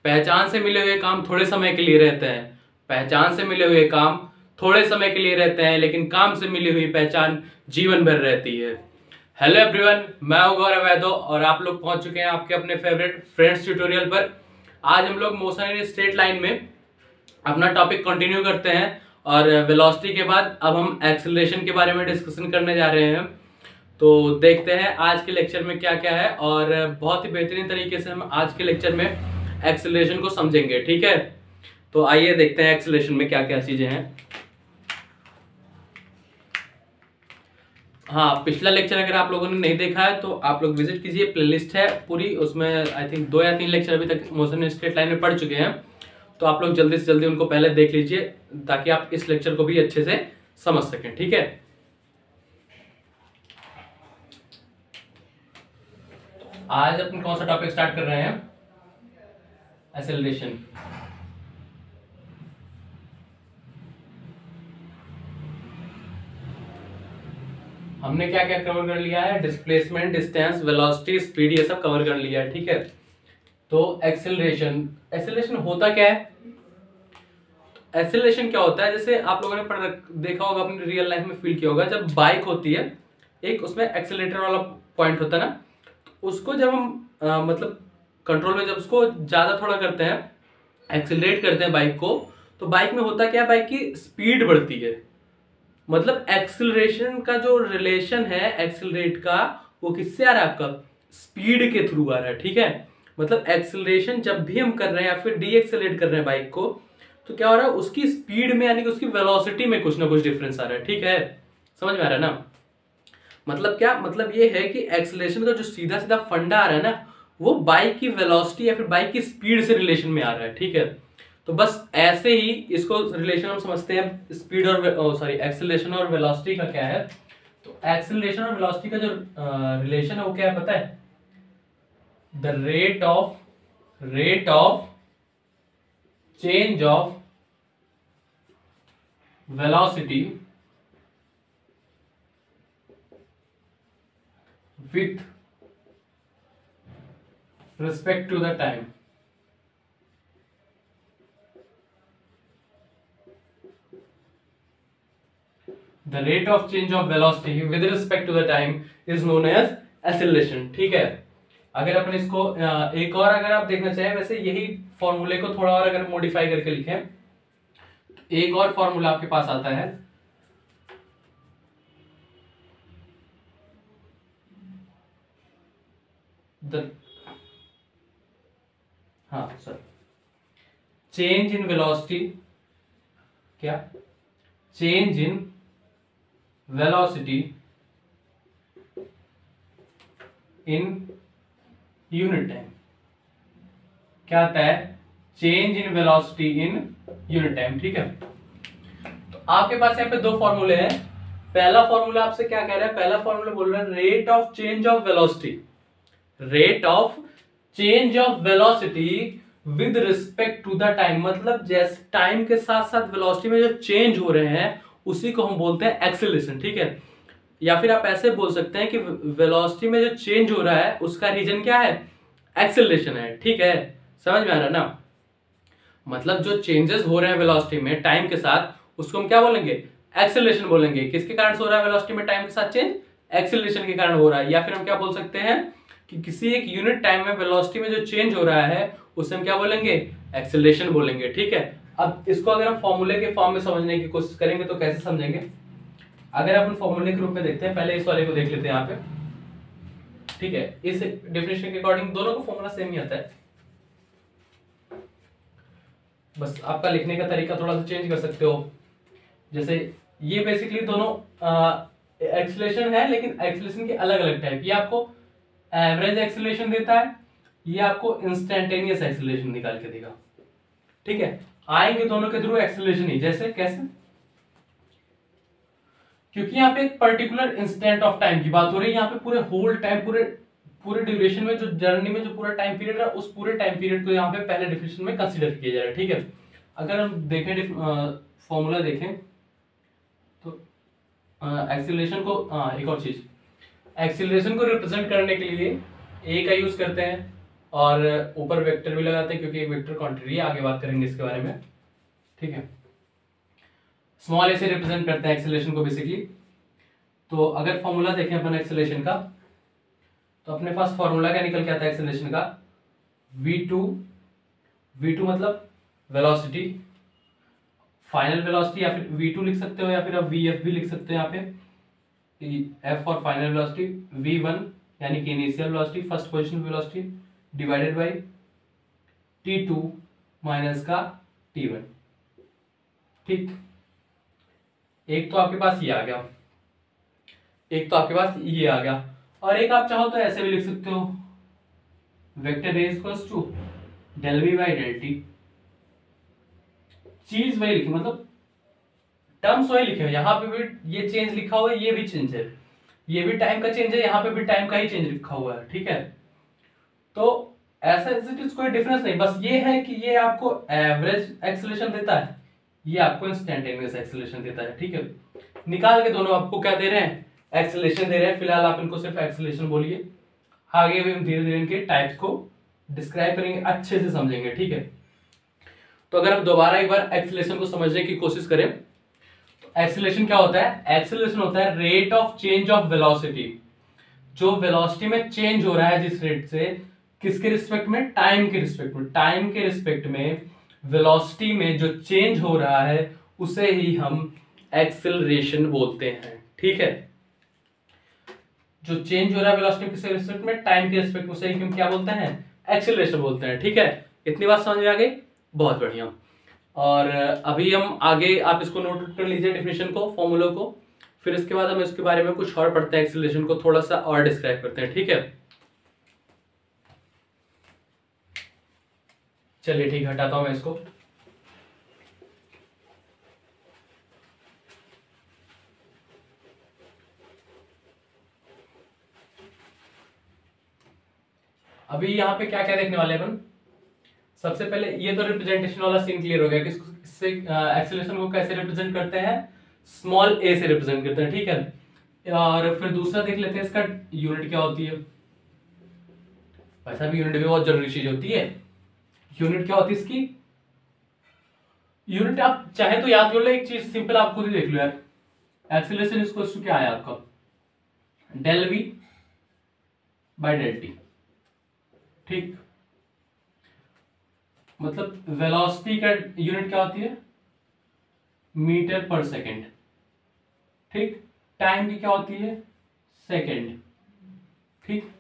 पहचान से मिले हुए काम थोड़े समय के लिए रहते हैं। पहचान से मिले हुए काम थोड़े समय के लिए रहते हैं, लेकिन काम से मिली हुई पहचान जीवन भर रहती है। हेलो एवरीवन, मैं हूं गौरव वैदो और आप लोग पहुंच चुके हैं आपके अपने फेवरेट फ्रेंड्स ट्यूटोरियल पर। आज हम लोग मोशन इन स्ट्रेट लाइन में अपना टॉपिक कंटिन्यू करते हैं और वेलोसिटी के बाद अब हम एक्सेलरेशन के बारे में डिस्कशन करने जा रहे हैं। तो देखते हैं आज के लेक्चर में क्या क्या है और बहुत ही बेहतरीन तरीके से हम आज के लेक्चर में एक्सेलरेशन को समझेंगे। ठीक है, तो आइए देखते हैं एक्सेलरेशन में क्या क्या चीजें हैं। हाँ, पिछला लेक्चर अगर आप लोगों ने नहीं देखा है तो आप लोग विजिट कीजिए, प्लेलिस्ट है पूरी, उसमें आई थिंक 2 या 3 लेक्चर अभी तक मोशन स्ट्रेट लाइन में पढ़ चुके हैं। तो आप लोग जल्दी से जल्दी उनको पहले देख लीजिए ताकि आप इस लेक्चर को भी अच्छे से समझ सकें। ठीक है, आज अपन कौन सा टॉपिक स्टार्ट कर रहे हैं? एक्सेलरेशन। हमने क्या क्या कवर कर लिया है? डिस्प्लेसमेंट, डिस्टेंस, वेलोसिटी, स्पीड, ये सब कवर कर लिया है। ठीक है, तो एक्सेलरेशन, एक्सेलरेशन होता क्या है? एक्सेलरेशन क्या होता है, जैसे आप लोगों ने देखा होगा, अपनी रियल लाइफ में फील किया होगा, जब बाइक होती है एक उसमें एक्सेलेरेटर वाला पॉइंट होता है ना, तो उसको जब हम मतलब कंट्रोल में जब उसको ज्यादा थोड़ा करते हैं, एक्सेलरेट करते हैं बाइक को, तो बाइक में होता क्या है, बाइक की स्पीड बढ़ती है। मतलब एक्सेलरेशन का जो रिलेशन है एक्सेलरेट का, वो किससे आ रहा है? आपका स्पीड के थ्रू आ रहा है। ठीक है, मतलब एक्सेलरेशन जब भी हम कर रहे हैं या फिर डी एक्सेलरेट कर रहे हैं बाइक को, तो क्या हो रहा है, उसकी स्पीड में यानी कि उसकी वेलोसिटी में कुछ ना कुछ डिफरेंस आ रहा है। ठीक है, समझ में आ रहा है ना? मतलब क्या, मतलब ये है कि एक्सेलरेशन का जो सीधा सीधा फंडा आ रहा है ना, वो बाइक की वेलोसिटी या फिर बाइक की स्पीड से रिलेशन में आ रहा है। ठीक है, तो बस ऐसे ही इसको रिलेशन हम समझते हैं स्पीड और सॉरी एक्सेलरेशन और वेलोसिटी का क्या है। तो एक्सेलरेशन और वेलोसिटी का जो रिलेशन है वो क्या है पता है? The rate of change of velocity with respect to the time। The rate of change of velocity with respect to the time is known as acceleration। ठीक है, अगर अपन इसको एक और अगर आप देखना चाहें, वैसे यही फॉर्मूले को थोड़ा और अगर मॉडिफाई करके लिखें, एक और फॉर्मूला आपके पास आता है, चेंज इन वेलोसिटी, क्या? Change in velocity in unit time. क्या आता है? Change in velocity in unit time. ठीक है, तो आपके पास यहाँ पे 2 फॉर्मूले हैं। पहला फॉर्मूला आपसे क्या कह रहा है? पहला फॉर्मूला बोल रहा है rate of change of velocity, rate of change of velocity with respect to the time. मतलब जैसे टाइम के साथ साथ वेलोसिटी में जो चेंज हो रहे हैं उसी को हम बोलते हैं एक्सेलरेशन। ठीक है, या फिर आप ऐसे बोल सकते हैं कि वेलोसिटी में जो चेंज हो रहा है उसका रीजन क्या है? एक्सेलरेशन है। ठीक है, समझ में आ रहा है ना? मतलब जो चेंजेस हो रहे हैं वेलोसिटी में टाइम के साथ, उसको हम क्या बोलेंगे? एक्सेलरेशन बोलेंगे। किसके कारण से हो रहा है वेलोसिटी में टाइम के साथ चेंज? एक्सेलरेशन के कारण हो रहा है। या फिर हम क्या बोल सकते हैं कि किसी एक यूनिट टाइम में वेलोसिटी में जो चेंज हो रहा है उसे हम क्या बोलेंगे? एक्सेलरेशन बोलेंगे। ठीक है, अब इसको अगर हम फॉर्मूले के फॉर्म में समझने की कोशिश करेंगे तो कैसे समझेंगे? अगर अपन फॉर्मूले के रूप में देखते हैं, पहले इस वाले को देख लेते हैं यहाँ पे। ठीक है, इस डेफिनेशन के अकॉर्डिंग दोनों को फॉर्मूला सेम ही आता है, बस आपका लिखने का तरीका थोड़ा सा चेंज कर सकते हो। जैसे ये बेसिकली दोनों एक्सेलरेशन है, लेकिन एक्सेलरेशन के अलग अलग टाइप। ये आपको एवरेज एक्सेलरेशन देता है, ये आपको इंस्टेंटेनियस एक्सेलरेशन निकाल के देगा। ठीक है, आएंगे दोनों के थ्रू एक्सेलरेशन ही। जैसे कैसे? क्योंकि यहाँ पे एक पर्टिकुलर इंस्टेंट ऑफ टाइम की बात हो रही है, यहाँ पे पूरे होल टाइम, पूरे ड्यूरेशन में, जो जर्नी में जो पूरा टाइम पीरियड है, उस पूरे टाइम पीरियड को यहाँ पे पहले डिफिनेशन में कंसीडर किया जा रहा है। ठीक है, अगर हम देखें फॉर्मूला देखें तो एक्सीलरेशन को एक और चीज, एक्सीलरेशन को रिप्रेजेंट करने के लिए ए का यूज करते हैं, और ऊपर वेक्टर भी लगाते हैं क्योंकि एक वेक्टर क्वांटिटी है, आगे बात करेंगे इसके बारे में, ठीक है। स्मॉल ए से रिप्रेजेंट करते हैं एक्सेलरेशन को बेसिकली। तो अगर फॉर्मूला देखें अपन एक्सेलरेशन का, तो अपने पास फॉर्मूला क्या निकल के आता है एक्सेलरेशन का, v2 मतलब वेलोसिटी, फाइनल वेलोसिटी, या फिर v2 लिख सकते हो या फिर आप vf भी लिख सकते हो यहाँ पे, f और फाइनल वेलोसिटी, v1 यानी कि initial velocity, first position velocity, divided by t2 minus का t1, ठीक। एक तो आपके पास ये आ गया, एक तो आपके पास ये आ गया, और एक आप चाहो तो ऐसे भी लिख सकते हो, vector A equals to del V by del T. चीज वही लिखी, मतलब टर्म्स वही लिखे हुए, यहाँ पे भी ये चेंज लिखा हुआ है, ये भी चेंज है, ये भी टाइम का चेंज है, यहाँ पे भी टाइम का ही चेंज लिखा हुआ है, ठीक है। तो ऐसा कोई डिफरेंस नहीं, बस ये है कि ये आपको एवरेज एक्सेलरेशन देता है, ये आपको इंस्टेंटेनियस एक्सेलरेशन देता है, ठीक है। निकाल के दोनों आपको क्या दे रहे हैं, एक्सेलरेशन दे रहे हैं। फिलहाल आप इनको सिर्फ एक्सेलरेशन बोलिए, आगे भी हम धीरे धीरे इनके टाइप्स को डिस्क्राइब करेंगे, अच्छे से समझेंगे, ठीक है। तो अगर हम दोबारा एक बार एक्सेलरेशन को समझने की कोशिश करें, तो एक्सेलरेशन क्या होता है, एक्सेलरेशन होता है rate of change of velocity, जो वेलोसिटी में चेंज हो रहा है जिस रेट से, किसके रिस्पेक्ट में, टाइम के रिस्पेक्ट में, टाइम के रिस्पेक्ट में वेलोसिटी में जो चेंज हो रहा है उसे ही हम एक्सेलरेशन बोलते हैं, ठीक है। जो चेंज हो रहा है वेलोसिटी किसके रिस्पेक्ट में, टाइम के रिस्पेक्ट में, उसे ही हम क्या बोलते हैं, एक्सेलरेशन बोलते हैं, ठीक है। इतनी बात समझ में आ गई, बहुत बढ़िया। और अभी हम आगे, आप इसको नोट कर लीजिए डेफिनेशन को, फॉर्मूला को, फिर इसके बाद हम इसके बारे में कुछ और पढ़ते हैं, एक्सेलरेशन को थोड़ा सा और डिस्क्राइब करते हैं, ठीक है। चलिए ठीक, हटाता हूं मैं इसको। अभी यहाँ पे क्या क्या देखने वाले हैं अपन, सबसे पहले ये तो रिप्रेजेंटेशन वाला सीन क्लियर हो गया कि इससे एक्सेलरेशन को कैसे रिप्रेजेंट करते हैं, स्मॉल ए से रिप्रेजेंट करते हैं, ठीक है। और फिर दूसरा देख लेते हैं इसका यूनिट क्या होती है। वैसा भी यूनिट भी बहुत जरूरी चीज होती है। यूनिट क्या होती है इसकी, यूनिट आप चाहे तो याद कर लो, एक चीज सिंपल आप खुद ही देख लो यार, एक्सेलरेशन इक्वल टू क्या है आपका, del V by del T, ठीक। मतलब वेलोसिटी का यूनिट क्या होती है, मीटर पर सेकेंड, ठीक। टाइम की क्या होती है, सेकेंड, ठीक।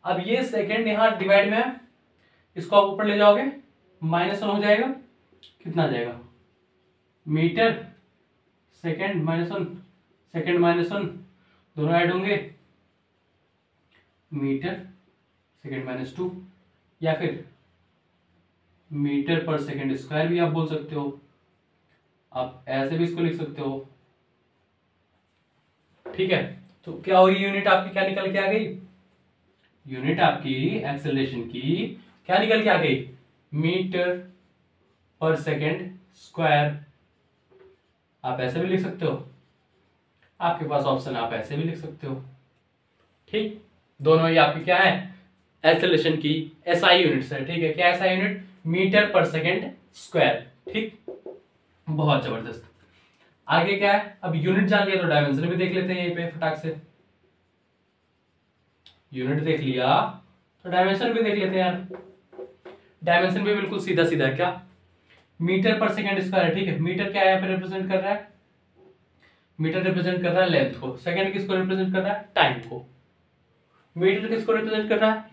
अब ये सेकेंड यहां डिवाइड में है, इसको आप ऊपर ले जाओगे, -1 हो जाएगा, कितना आ जाएगा, मीटर सेकेंड -1, सेकेंड -1 दोनों ऐड होंगे, मीटर सेकेंड -2, या फिर मीटर पर सेकेंड स्क्वायर भी आप बोल सकते हो, आप ऐसे भी इसको लिख सकते हो, ठीक है। तो क्या होगी, यूनिट आपकी क्या निकल के आ गई, यूनिट आपकी एक्सेलरेशन की क्या निकल के आ गई, मीटर पर सेकेंड स्क्वायर। आप ऐसे भी लिख सकते हो, आपके पास ऑप्शन, आप ऐसे भी लिख सकते हो, ठीक। दोनों ही आपकी क्या है, एक्सेलरेशन की एसआई यूनिट्स है, ठीक है। क्या SI unit, metre per second square, ठीक। बहुत जबरदस्त। आगे क्या है, अब यूनिट जान लिया तो डायमेंशन भी देख लेते हैं यहीं पे फटाक से। यूनिट देख लिया तो डायमेंशन भी देख लेते हैं यार। डायमेंशन भी बिल्कुल सीधा सीधा है, क्या, मीटर पर सेकेंड स्क्वायर है, ठीक है। मीटर क्या यहाँ पे रिप्रेजेंट कर रहा है, मीटर रिप्रेजेंट कर रहा है लेंथ को, सेकेंड किसको रिप्रेजेंट कर रहा है, टाइम को। मीटर किसको रिप्रेजेंट कर रहा है,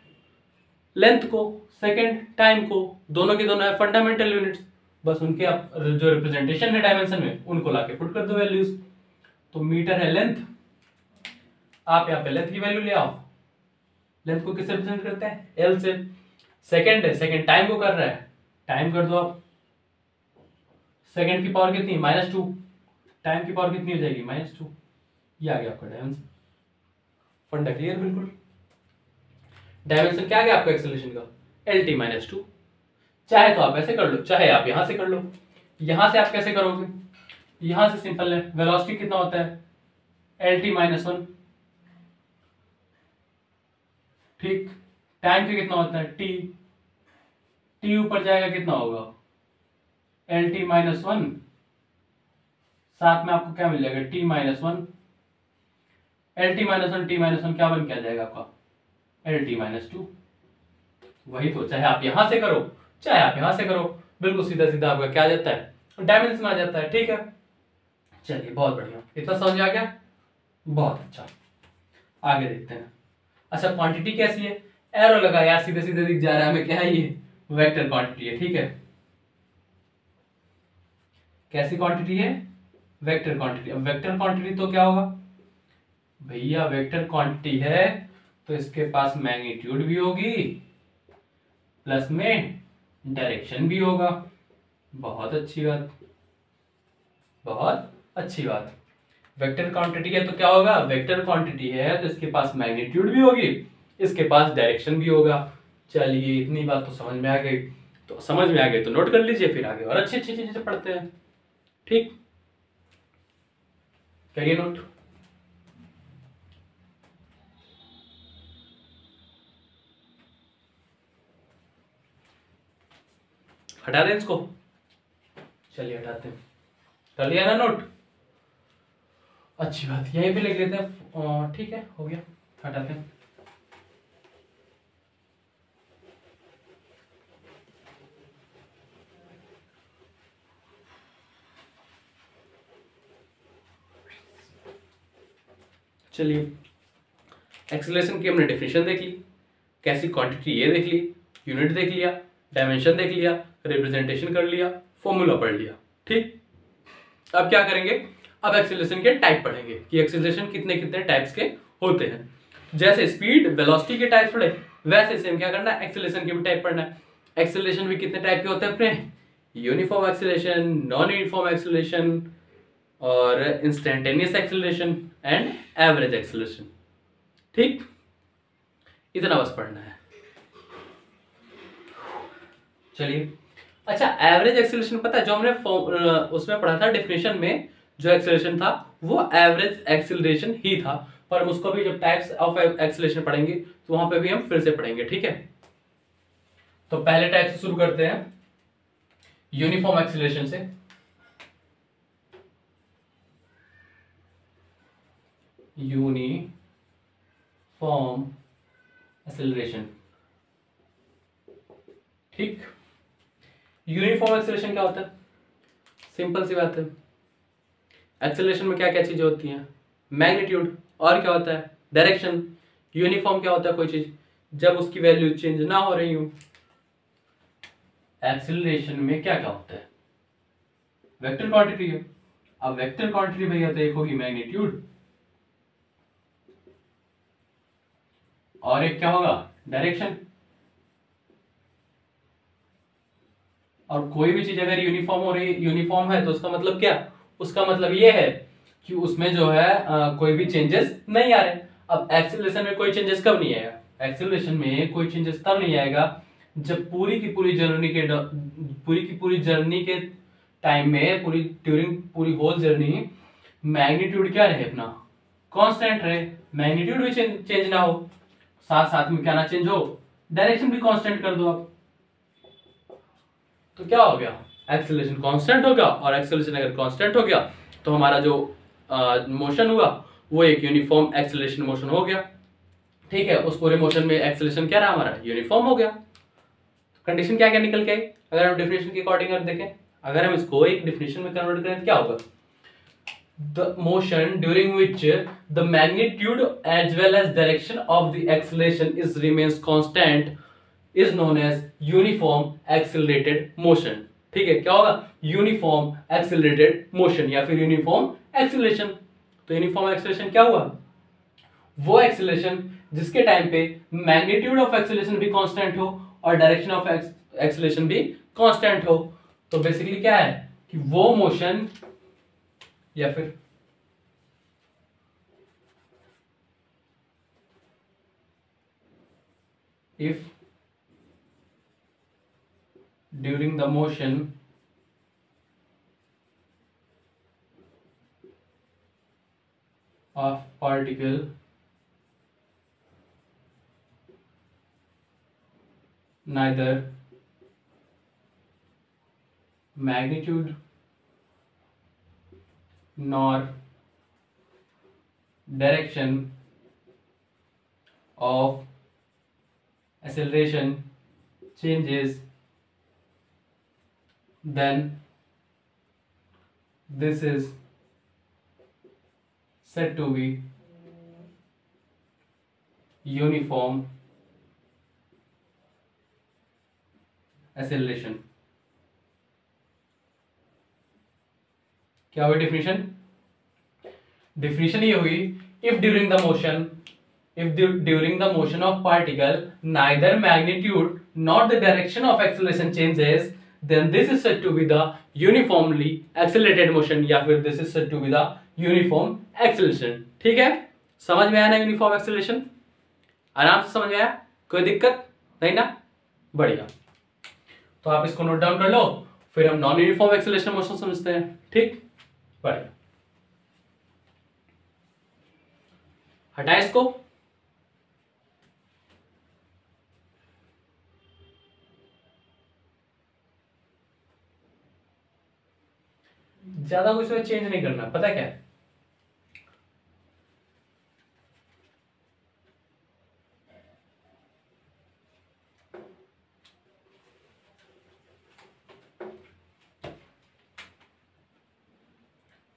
लेंथ को, सेकेंड टाइम को, दोनों के दोनों है फंडामेंटल यूनिट्स, बस उनके आप जो रिप्रेजेंटेशन है डायमेंशन में उनको लाके पुट कर दो वैल्यूज। तो मीटर है लेंथ, आप यहाँ पे लेंथ की वैल्यू ले आओ, लेंथ को किससे रिप्रेजेंट करते हैं, एल से। सेकेंड है, सेकेंड टाइम को कर रहा है, टाइम कर दो आप, सेकेंड की पावर कितनी, -2, टाइम की पावर कितनी हो जाएगी, -2। ये आ गया आपका डायमेंशन, फंडा क्लियर बिल्कुल। डायमेंशन क्या आ गया आपका एक्सेलरेशन का, LT -2। चाहे तो आप ऐसे कर लो, चाहे आप यहां से कर लो। यहां से आप कैसे करोगे, यहां से सिंपल है, वेलोसिटी कितना होता है, LT -1, ठीक। टाइम पे कितना होता है, T, टी ऊपर जाएगा कितना होगा, एल टी माइनस वन, साथ में आपको क्या मिल जाएगा, T minus one. L T minus one, T minus one क्या बन के आ जाएगा आपका, एल टी माइनस टू। वही तो, चाहे आप यहां से करो चाहे आप यहां से करो, बिल्कुल सीधा सीधा आपका क्या आ जाता है, डायमेंशन आ जाता है। ठीक है, चलिए बहुत बढ़िया, इतना समझ आ गया, बहुत अच्छा। आगे देखते हैं। अच्छा, क्वांटिटी कैसी है, एरो लगा यार, सीधे सीधे दिख जा रहा है हमें, क्या है ये, वेक्टर क्वांटिटी है। ठीक है, कैसी क्वांटिटी है, वेक्टर क्वांटिटी। अब वेक्टर क्वांटिटी तो क्या होगा भैया, वेक्टर क्वांटिटी है तो इसके पास मैग्नीट्यूड भी होगी, प्लस में डायरेक्शन भी होगा। बहुत अच्छी बात, बहुत अच्छी बात। वेक्टर क्वांटिटी है तो क्या होगा, वेक्टर क्वांटिटी है तो इसके पास मैग्नीट्यूड भी होगी, इसके पास डायरेक्शन भी होगा। चलिए इतनी बात तो समझ में आ गई, तो समझ में आ गई तो नोट कर लीजिए, फिर आगे और अच्छी अच्छी चीजें पढ़ते हैं। ठीक, करिए नोट। हटा दें इसको, चलिए हटाते हैं। कर लिया ना नोट, अच्छी बात, यहीं पे लिख लेते हैं। ठीक है, हो गया, हटाते हैं। चलिए, एक्सेलरेशन की हमने डेफिनेशन देख ली, कैसी क्वांटिटी ये देख ली, यूनिट देख लिया, डायमेंशन देख लिया, रिप्रेजेंटेशन कर लिया, फॉर्मूला पढ़ लिया। ठीक, अब क्या करेंगे, अब एक्सेलरेशन के टाइप पढ़ेंगे कि एक्सेलरेशन कितने कितने टाइप्स के होते हैं। जैसे स्पीड वेलोसिटी के टाइप्स पढ़े, वैसे सेम क्या करना है, एक्सेलरेशन के भी टाइप पढ़ना है। एक्सेलरेशन भी कितने टाइप के होते हैं अपने, uniform acceleration, non uniform acceleration, और instantaneous acceleration and average acceleration. ठीक, इतना बस पढ़ना है। चलिए, अच्छा, एवरेज एक्सेलरेशन पता है, जो हमने उसमें पढ़ा था डेफिनेशन में, जो एक्सेलरेशन था वो एवरेज एक्सेलरेशन ही था, पर हम उसको भी जब टाइप्स ऑफ एक्सेलरेशन पढ़ेंगे तो वहां पे भी हम फिर से पढ़ेंगे। ठीक है, तो पहले टाइप से शुरू करते हैं, यूनिफॉर्म एक्सेलरेशन से। Uniform acceleration. ठीक, यूनिफॉर्म एक्सेलरेशन क्या होता है, सिंपल सी बात है, एक्सेलरेशन में क्या क्या चीजें होती हैं, मैग्नीट्यूड, और क्या होता है, डायरेक्शन। यूनिफॉर्म क्या होता है, कोई चीज जब उसकी वैल्यू चेंज ना हो रही हो। एक्सेलरेशन में क्या क्या होता है, वेक्टर क्वांटिटी है। अब वेक्टर क्वांटिटी भैया तो एक होगी मैग्नीट्यूड, और एक क्या होगा, डायरेक्शन। और कोई भी चीज अगर यूनिफॉर्म हो रही, यूनिफॉर्म है तो उसका मतलब क्या, उसका मतलब ये है कि उसमें जो है कोई भी चेंजेस नहीं आ रहे। अब एक्सेलरेशन में कोई चेंजेस कब नहीं आएगा, एक्सेलरेशन में कोई चेंजेस तब नहीं आएगा जब पूरी की पूरी जर्नी के टाइम में, पूरी होल जर्नी मैग्नीट्यूड क्या रहे अपना, कांस्टेंट रहे, मैग्नीट्यूड भी चेंज ना हो, साथ साथ में क्या ना चेंज हो, डायरेक्शन भी कांस्टेंट कर दो आप, तो क्या हो गया, एक्सेलरेशन कांस्टेंट हो गया। और एक्सेलरेशन अगर कांस्टेंट हो गया तो हमारा जो मोशन हुआ वो एक यूनिफॉर्म एक्सेलरेशन मोशन हो गया। ठीक है, उस पूरे मोशन में एक्सेलरेशन क्या रहा हमारा, यूनिफॉर्म हो गया। कंडीशन क्या क्या निकल के आई, अगर हम डेफिनेशन के अकॉर्डिंग देखें, अगर हम इसको एक डेफिनेशन में कन्वर्ट करें तो क्या होगा, the motion during which the magnitude as well as direction of the acceleration is remains constant is known as uniform accelerated motion। ठीक है, क्या होगा, यूनिफॉर्म एक्सेलरेटेड मोशन या फिर यूनिफॉर्म एक्सेलरेशन। तो यूनिफॉर्म एक्सेलरेशन क्या हुआ, वो एक्सेलरेशन जिसके टाइम पे मैग्नीट्यूड ऑफ एक्सेलरेशन भी कांस्टेंट हो और डायरेक्शन ऑफ एक्सेलरेशन भी कांस्टेंट हो। तो बेसिकली क्या है कि वो मोशन या फिर if during the motion of particle neither magnitude nor direction of acceleration changes, then this is said to be uniform acceleration. क्या हुई डेफिनेशन? डेफिनेशन ये हुई, if during the motion of particle neither magnitude nor the direction of acceleration changes, then this is said to be the uniformly accelerated motion, या फिर this is said to be the uniform acceleration. ठीक है, समझ में आया ना uniform acceleration? आराम से समझ में आया, कोई दिक्कत नहीं ना? बढ़िया, तो आप इसको नोट डाउन कर लो, फिर हम नॉन यूनिफॉर्म एक्सेलरेशन मोशन समझते हैं. ठीक, बढ़िया. हटाए इसको. ज्यादा कुछ चेंज नहीं करना, पता क्या है?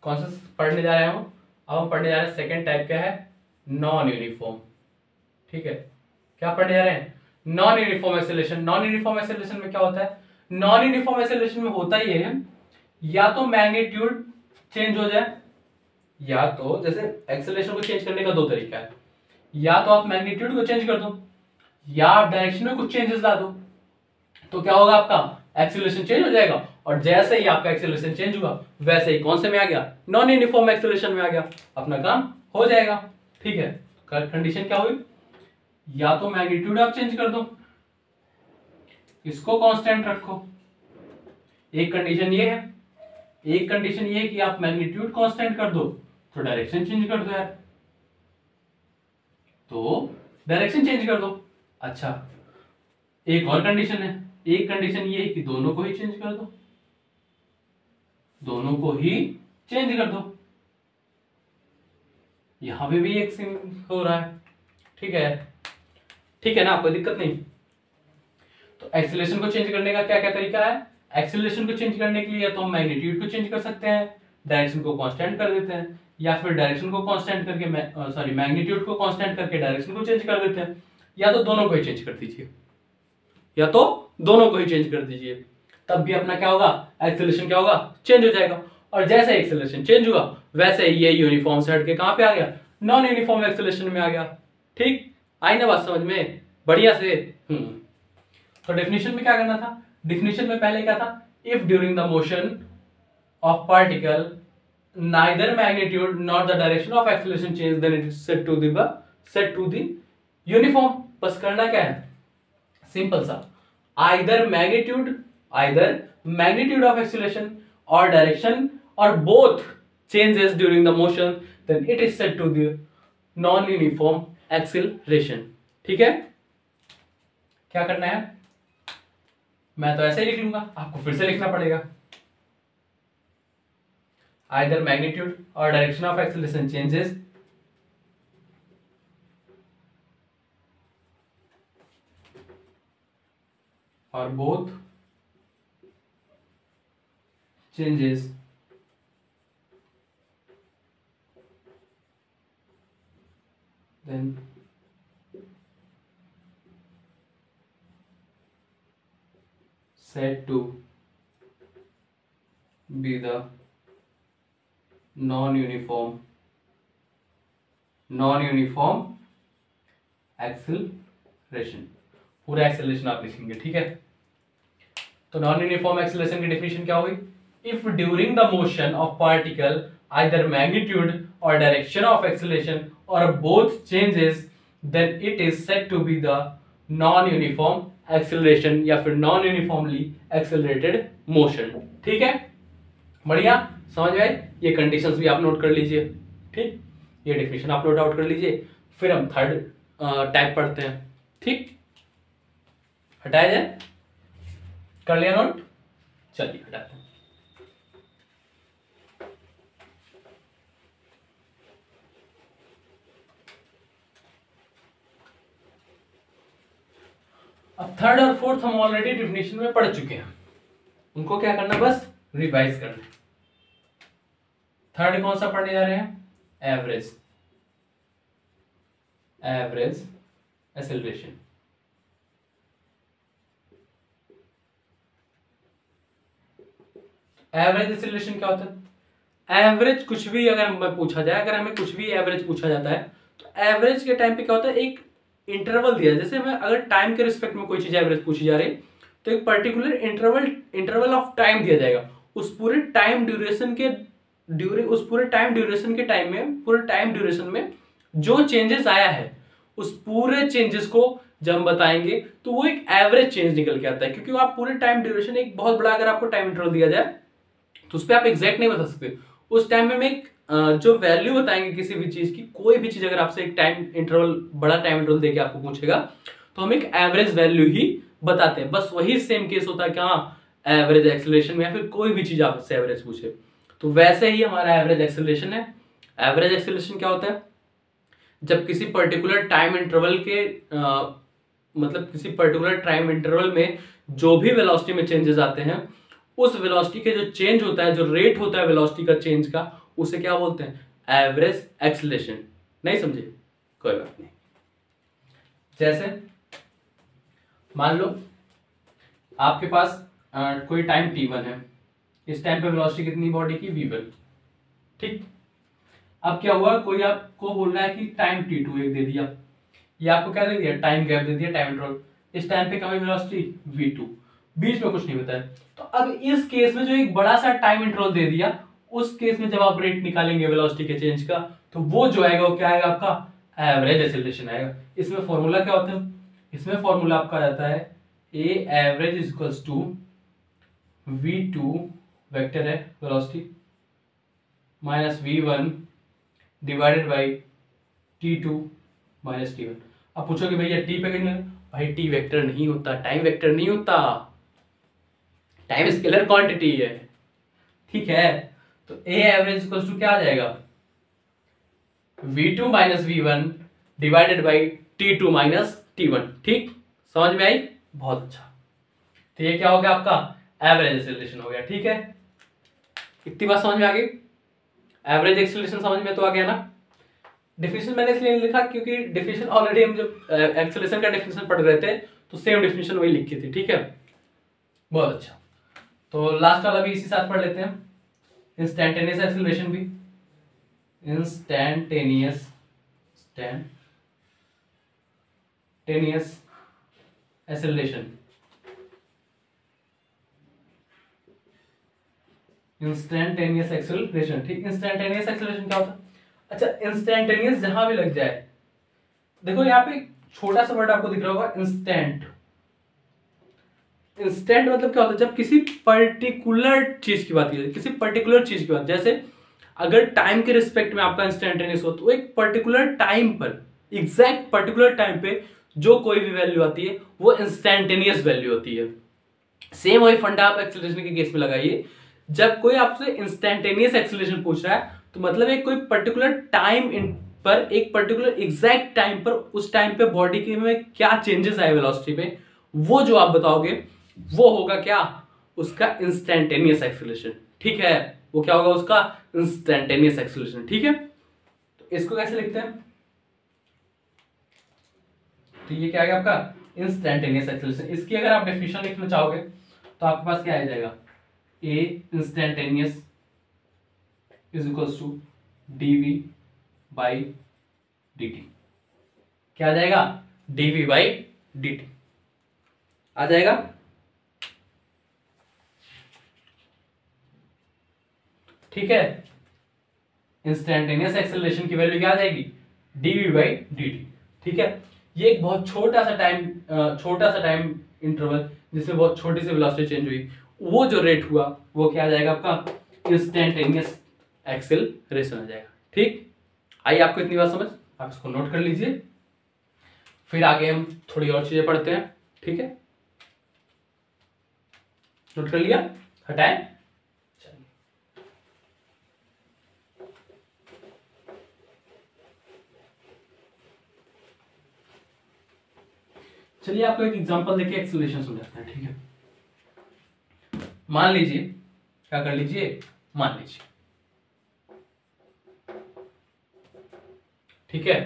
कौन सा पढ़ने जा रहे हैं हम? अब हम पढ़ने जा रहे हैं सेकेंड टाइप क्या है? Non uniform. ठीक है, क्या पढ़ने जा रहे हैं? Non uniform acceleration. Non uniform acceleration में क्या होता है? नॉन यूनिफॉर्म एक्सेलरेशन में होता ही है, या तो मैग्नीट्यूड चेंज हो जाए, या तो जैसे एक्सेलरेशन को चेंज करने का दो तरीका है, या तो आप मैग्नीट्यूड को चेंज कर दो, या आप डायरेक्शन में कुछ चेंजेस ला दो. तो क्या होगा? आपका एक्सेलरेशन चेंज हो जाएगा, और जैसे ही आपका एक्सेलरेशन चेंज हुआ वैसे ही कौन से में आ गया? नॉन यूनिफॉर्म एक्सेलरेशन में आ गया. अपना काम हो जाएगा. ठीक है, कंडीशन क्या हुई? या तो मैग्नीट्यूड आप चेंज कर दो, इसको कांस्टेंट रखो. एक कंडीशन ये है, एक कंडीशन ये है कि आप मैग्नीट्यूड कांस्टेंट कर दो तो डायरेक्शन चेंज कर दो यार, तो डायरेक्शन चेंज कर दो. अच्छा, एक और कंडीशन है, एक कंडीशन ये है कि दोनों को ही चेंज कर दो, दोनों को ही चेंज कर दो. यहां पे भी एक सिम हो रहा है. ठीक है, ठीक है ना, कोई दिक्कत नहीं. तो एक्सेलरेशन को चेंज करने का क्या क्या तरीका है? एक्सेलरेशन को चेंज करने के लिए या तो हम मैग्नीट्यूड को चेंज कर सकते हैं, डायरेक्शन को कांस्टेंट कर देते हैं, या फिर डायरेक्शन को कांस्टेंट करके मैग्नीट्यूड को कांस्टेंट करके डायरेक्शन को चेंज कर देते हैं, या तो दोनों को ही चेंज कर दीजिए, या तो दोनों को ही चेंज कर दीजिए. तब भी अपना क्या होगा? एक्सेलरेशन क्या होगा? चेंज हो जाएगा. और जैसे एक्सेलरेशन चेंज हुआ वैसे ये यूनिफॉर्म से हट के कहां पे आ गया? नॉन यूनिफॉर्म एक्सेलरेशन में आ गया. ठीक, आई ना बात समझ में? बढ़िया से. तो डेफिनेशन में क्या करना था? डेफिनेशन में पहले क्या था? If during the motion of particle neither magnitude not the direction of acceleration change, then it is said to the uniform. बस करना क्या है? सिंपल सा, either magnitude of acceleration or direction or both changes during the motion, then it is said to the non-uniform acceleration. ठीक है, क्या करना है? मैं तो ऐसे ही लिख लूंगा, आपको फिर से लिखना पड़ेगा. either magnitude or direction of acceleration changes or both changes then said to be the non-uniform acceleration. पूरा एक्सेलरेशन आप लिखेंगे. ठीक है, तो नॉन यूनिफॉर्म एक्सेलरेशन की डेफिनेशन क्या हुई? If during the motion of particle either magnitude और डायरेक्शन ऑफ एक्सेलरेशन और both changes, then it is said to be the non uniform acceleration, या फिर नॉन यूनिफॉर्मली एक्सेलरेटेड मोशन. ठीक है, बढ़िया, समझ में आई? ये कंडीशंस भी आप नोट कर लीजिए. ठीक, ये डेफिनेशन आप नोट आउट कर लीजिए. फिर हम थर्ड टाइप पढ़ते हैं. ठीक, हटाया जाए? कर लिया नोट? चलिए हटाते हैं. थर्ड और फोर्थ हम ऑलरेडी डेफिनेशन में पढ़ चुके हैं, उनको क्या करना, बस रिवाइज करना। थर्ड कौन सा पढ़ने जा रहे हैं, average, average acceleration. Average acceleration क्या होता है, एवरेज कुछ भी अगर हमें पूछा जाए, अगर हमें कुछ भी एवरेज पूछा जाता है तो एवरेज के टाइम पे क्या होता है, एक इंटरवल दिया है। जैसे हमें अगर टाइम के रिस्पेक्ट में कोई चीज एवरेज पूछी जा रही तो एक पर्टिकुलर इंटरवल ऑफ टाइम दिया जाएगा। उस पूरे टाइम ड्यूरेशन के पूरे टाइम ड्यूरेशन में जो चेंजेस आया है, उस पूरे चेंजेस को जब हम बताएंगे तो वो एक एवरेज चेंज निकल के आता है। क्योंकि आप पूरे टाइम ड्यूरेशन, एक बहुत बड़ा अगर आपको टाइम इंटरवल दिया जाए तो उस पर आप एग्जैक्ट नहीं बता सकते। उस टाइम में हम एक जो वैल्यू बताएंगे किसी भी चीज की, कोई भी चीज अगर आपसे एक टाइम इंटरवल, बड़ा टाइम इंटरवल देके आपको पूछेगा तो हम एक एवरेज वैल्यू ही बताते हैं। बस वही सेम केस होता है कि हाँ एवरेज एक्सेलरेशन में, या फिर कोई भी चीज आपसे एवरेज पूछे तो वैसे ही हमारा एवरेज एक्सेलरेशन है। एवरेज एक्सेलरेशन क्या होता है, जब किसी पर्टिकुलर टाइम इंटरवल के मतलब किसी पर्टिकुलर टाइम इंटरवल में जो भी वेलोसिटी में चेंजेस आते हैं, उस वेलोसिटी के जो चेंज होता है, जो रेट होता है वेलोसिटी का चेंज का, उसे क्या बोलते हैं, एवरेज एक्सेलरेशन। नहीं समझे, कोई बात नहीं। जैसे मान लो आपके पास कोई टाइम t1 है, इस टाइम पे वेलोसिटी कितनी बॉडी की, v1, ठीक। अब क्या हुआ, कोई आपको बोल रहा है कि टाइम t2 एक दे दिया, ये आपको क्या दे दिया, टाइम गैप दे दिया, टाइम इंटरवल। इस टाइम पे क्या हुई वेलोसिटी, v2, बीच में कुछ नहीं बताया। तो अब इस केस में जो एक बड़ा सा टाइम इंटरवल दे दिया, उस केस में जब आप रेट निकालेंगे वेलोसिटी के चेंज का, तो वो जो आएगा वो क्या आएगा, आपका एवरेज एक्सेलरेशन आएगा। इसमें फॉर्मूला क्या होता है, इसमें फॉर्मूला आपका आ जाता है a average is equals to v2 vector है velocity minus v1 divided by t2 माइनस t1। अब पूछोगे भैया टी पे कितने, भाई टी वेक्टर नहीं होता, टाइम वेक्टर नहीं होता, टाइम स्केलर क्वांटिटी है, ठीक है। तो ए एवरेज इक्वल्स टू क्या आ जाएगा, v2 minus v1 divided by t2 माइनस t1। ठीक, समझ में आई, बहुत अच्छा। तो ये क्या हो गया, आपका एवरेज एक्सेलरेशन हो गया। ठीक है, इतनी बात समझ में आ गई, एवरेज एक्सेलरेशन समझ में तो आ गया ना। डेफिनेशन मैंने इसलिए लिखा क्योंकि डेफिनेशन ऑलरेडी हम जब एक्सेलरेशन का डेफिनेशन पढ़ रहे थे तो सेम डेफिनेशन वही लिखी थी। ठीक है, बहुत अच्छा। तो लास्ट वाला भी इसी साथ पढ़ लेते हैं, इंस्टैंटेनियस एक्सेलरेशन भी। इंस्टैंटेनियस एक्सेलरेशन, इंस्टैंटेनियस एक्सेलरेशन, ठीक। इंस्टैंटेनियस एक्सेलरेशन क्या होता है, अच्छा इंस्टैंटेनियस जहां भी लग जाए, देखो यहाँ पे छोटा सा वर्ड आपको दिख रहा होगा, इंस्टेंट। इंस्टेंट मतलब क्या होता है, जब किसी पर्टिकुलर चीज की बात की जाए, किसी पर्टिकुलर चीज की बात, जैसे अगर टाइम के रिस्पेक्ट में आपका इंस्टैंटेनियस हो तो एक पर्टिकुलर टाइम पर, एग्जैक्ट पर्टिकुलर टाइम पे जो कोई भी वैल्यू आती है वो इंस्टैंटेनियस वैल्यू होती है। सेम वही फंडा आप एक्सेलरेशन के केस में लगाइए। जब कोई आपसे इंस्टैंटेनियस एक्सेलरेशन पूछ रहा है तो मतलब एक कोई पर्टिकुलर टाइम पर, एक पर्टिकुलर एग्जैक्ट टाइम पर, उस टाइम पे बॉडी के में क्या चेंजेस आए वेलोसिटी में, वो जो आप बताओगे वो होगा क्या, उसका इंस्टैंटेनियस एक्सेलरेशन। ठीक है, वो क्या होगा, उसका इंस्टैंटेनियस एक्सेलरेशन। ठीक है, तो इसको कैसे लिखते हैं, तो ये क्या है आपका इंस्टैंटेनियस एक्सेलरेशन। इसकी अगर आप डेफिनेशन लिखना चाहोगे तो आपके पास क्या आ जाएगा, a instantaneous is equals to DV by dt। क्या आ जाएगा, dv बाई dt आ जाएगा। ठीक है, इंस्टैंटेनियस एक्सेलरेशन की वैल्यू क्या आ जाएगी, dv बाई dt। ठीक है, ये एक बहुत छोटा सा टाइम इंटरवल जिसमें बहुत छोटी सी वेलोसिटी चेंज हुई, वो जो रेट हुआ वो क्या आ जाएगा, आपका इंस्टैंटेनियस एक्सेलरेशन आ जाएगा। ठीक, आइए आपको इतनी बात समझ, आप इसको नोट कर लीजिए, फिर आगे हम थोड़ी और चीजें पढ़ते हैं। ठीक है, नोट कर लिया, हटाएं, चलिए आपको एक एग्जांपल देके एक्सेलरेशन समझाते हैं, ठीक है। मान लीजिए, क्या कर लीजिए, मान लीजिए, ठीक है,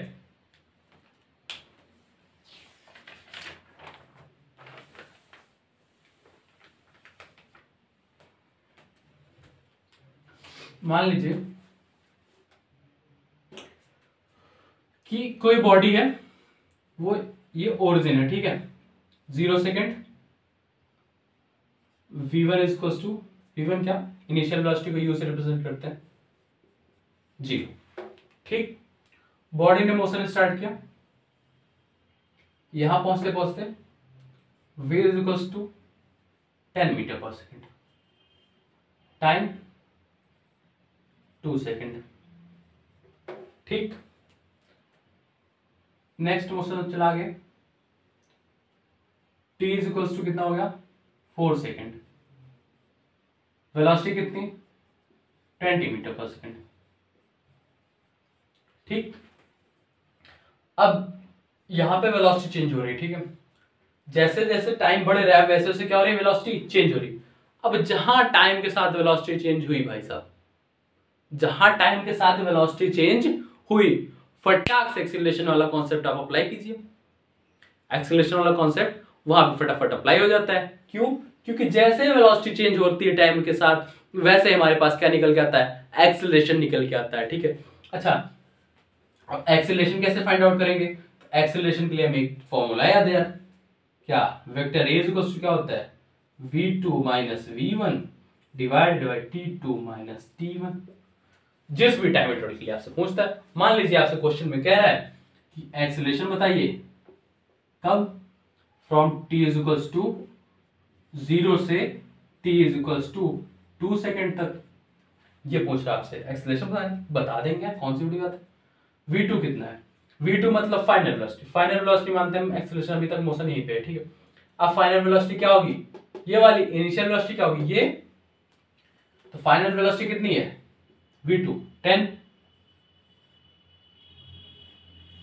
मान लीजिए कि कोई बॉडी है, वो ये ओरिजिन है, ठीक है, 0 second, v1 is equal to, v1 क्या, इनिशियल वेलोसिटी को u से रिप्रेजेंट करते हैं, 0, ठीक। बॉडी ने मोशन स्टार्ट किया, यहां पहुंचते पहुंचते v is equal to 10 metre per second, time 2 second, ठीक। नेक्स्ट मोशन चला गया, t इज इक्वल टू कितना हो गया, 4 सेकेंड, वेलोसिटी कितनी, 20 मीटर पर सेकेंड, ठीक। अब यहां पे वेलोसिटी चेंज हो रही है, ठीक है, जैसे जैसे टाइम बढ़ रहा है वैसे वैसे क्या हो रही है, वेलोसिटी चेंज हो रही है। अब जहां टाइम के साथ वेलोसिटी चेंज हुई भाई साहब, जहां टाइम के साथ वेलोसिटी चेंज हुई, फटाक से एक्सीलरेशन वाला कॉन्सेप्ट आप अप्लाई कीजिए। एक्सीलरेशन वाला कॉन्सेप्ट वहां पे फटाफट अप्लाई हो जाता है। क्यों? क्योंकि जैसे वेलोसिटी चेंज होती है टाइम के साथ, वैसे हमारे पास क्या निकल के आता है, एक्सीलरेशन निकल के आता है, ठीक है। अच्छा, अब एक्सीलरेशन कैसे फाइंड आउट करेंगे? एक्सीलरेशन के लिए हमें एक फॉर्मूला याद है, क्या, वेक्टर ए इक्वल्स टू क्या होता है, v2 minus v1 divided by t2 माइनस t1। जिस भी टाइम इंटरवल के लिए आपसे पूछता है, मान लीजिए आपसे क्वेश्चन में कह रहा है कि एक्सीलरेशन बताइए कब, from t is equals to 0 से t is equals to 2 second तक, ये पूछ रहा है आपसे। एक्सीलरेशन बता देंगे, कौन सी बड़ी बात है। v2 कितना है, v2 मतलब फाइनल वेलोसिटी, फाइनल वेलोसिटी मानते हैं हम, एक्सीलरेशन अभी तक मोशन यहीं पे है, ठीक है। अब फाइनल वेलोसिटी क्या होगी, ये वाली, इनिशियल वेलोसिटी क्या होगी, ये, तो फाइनल वेलोसिटी कितनी है, v2 10,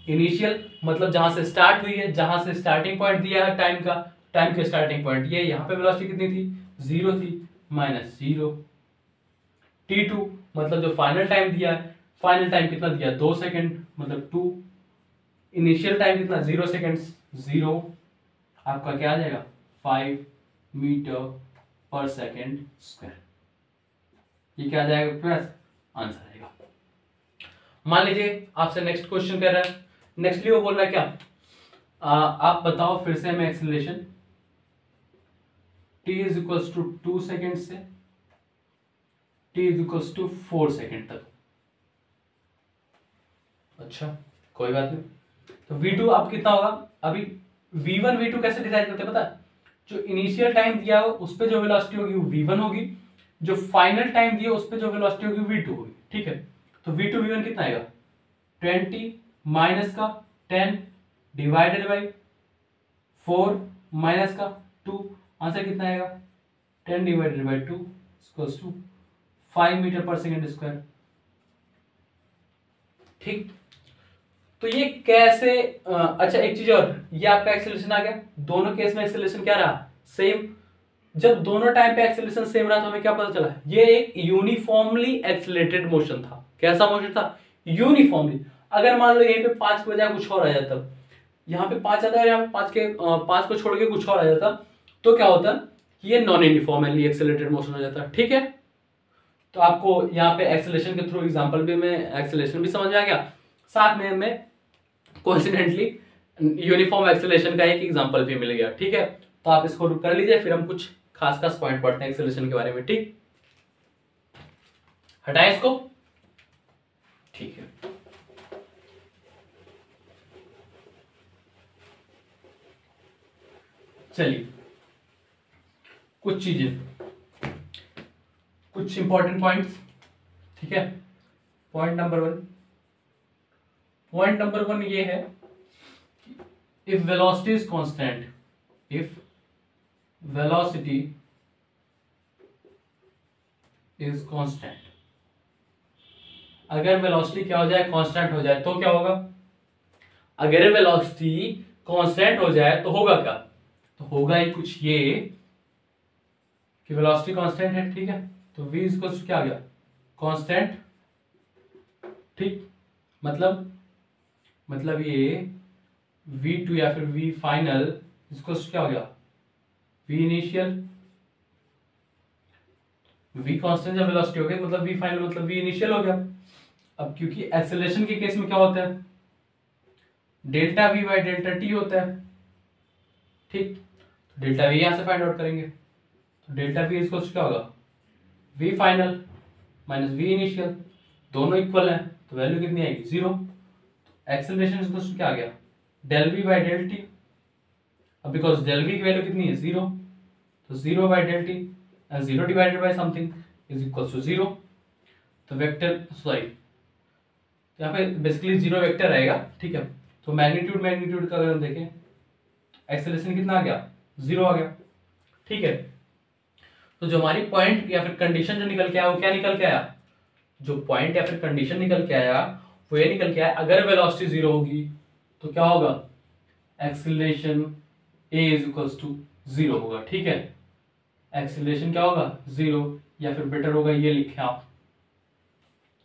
इनिशियल मतलब जहां से स्टार्ट हुई है, जहां से स्टार्टिंग पॉइंट दिया है टाइम का, टाइम के स्टार्टिंग पॉइंट ये, यहां पे वेलोसिटी कितनी थी, 0 थी, माइनस 0। t2 मतलब जो फाइनल टाइम दिया है, फाइनल टाइम कितना दिया, 2 सेकेंड, मतलब 2, इनिशियल टाइम कितना, 0 सेकेंड्स, 0, आपका क्या आ जाएगा, 5 मीटर पर सेकेंड स्क्वायर। ये क्या आ जाएगा प्लस, आंसर आएगा। मान लीजिए आपसे नेक्स्ट क्वेश्चन कर रहा है, नेक्स्टली वो बोल रहा है क्या, आप बताओ फिर से हमें acceleration, t is equals to 2 सेकेंड से t is equals to 4 second तक। अच्छा, कोई बात नहीं। तो v2 अब कितना होगा, अभी v1 v2 कैसे डिसाइड करते हैं पता है, जो इनिशियल टाइम दिया हो उस पे जो वेलोसिटी होगी वो v1 होगी, जो फाइनल टाइम दिया उस पे जो वेलोसिटी होगी v2 होगी, ठीक है। तो v2 v1 कितना आएगा, 20 माइनस का 10 डिवाइडेड बाई 4 माइनस का 2, आंसर कितना आएगा, 10 divided by 2 equals to 5 metre per second square, ठीक। तो ये कैसे, अच्छा एक चीज और, ये आपका एक्सेलरेशन आ गया, दोनों केस में एक्सेलरेशन क्या रहा, सेम। जब दोनों टाइम पे एक्सेलरेशन सेम रहा तो हमें क्या पता चला, ये एक यूनिफॉर्मली एक्सेलरेटेड मोशन था। कैसा मोशन था, यूनिफॉर्मली। अगर मान लो यहीं पे 5 के बजाय कुछ और आ जाता, यहाँ पे 5 आता है, यहाँ पे 5 को छोड़ के कुछ और आ जाता, तो क्या होता कि ये नॉन यूनिफॉर्मली एक्सेलरेटेड मोशन हो जाता, ठीक है। तो आपको यहाँ पे एक्सेलरेशन के थ्रू एग्जांपल भी, में एक्सेलरेशन भी समझ में आ गया, साथ में हमें कोइंसिडेंटली यूनिफॉर्म एक्सेलरेशन का एक एग्जांपल भी मिल गया, ठीक है। तो आप इसको कर लीजिए, फिर हम कुछ खास खास पॉइंट पढ़ते हैं एक्सेलरेशन के बारे में, ठीक। हटाएं इसको, ठीक है। चलिए कुछ चीजें, कुछ इंपॉर्टेंट पॉइंट्स, ठीक है। पॉइंट नंबर 1 ये है, if velocity is constant, if velocity is constant, अगर वेलोसिटी क्या हो जाए, कांस्टेंट हो जाए, तो क्या होगा, अगर वेलोसिटी कांस्टेंट हो जाए तो होगा क्या, तो होगा ही कुछ ये कि वेलोसिटी कांस्टेंट है, ठीक है, तो v इक्वल टू क्या आ गया, कांस्टेंट, ठीक, मतलब ये v2 या फिर v फाइनल इसको क्या हो गया, v इनिशियल, v कांस्टेंट जब वेलोसिटी हो गई मतलब v फाइनल मतलब v इनिशियल हो गया। अब क्योंकि एक्सेलरेशन के केस में क्या होता है, delta v by delta t होता है, ठीक, तो डेल्टा v यहां से फाइंड आउट करेंगे, तो डेल्टा v इसको क्या होगा, v final minus v initial, दोनों इक्वल हैं तो वैल्यू कितनी आएगी, 0। एक्सेलरेशन इसको क्या आ गया, del v by del T, अब बिकॉज डेल v की वैल्यू कितनी है, 0, तो 0 by del T, 0 divided by something is equal to 0, तो वेक्टर सॉरी यहाँ पे बेसिकली 0 वेक्टर रहेगा, ठीक है, तो मैग्नीट्यूड का अगर हम देखें एक्सेलरेशन कितना आ गया, 0 आ गया, ठीक है। तो जो हमारी पॉइंट या फिर कंडीशन जो निकल के आया वो क्या निकल के आया, जो पॉइंट या फिर कंडीशन निकल के आया वो ये निकल के आया, अगर वेलोसिटी 0 होगी तो क्या होगा, acceleration a is equals to 0 होगा, ठीक है, एक्सेलरेशन क्या होगा 0, या फिर बेटर होगा ये लिखें आप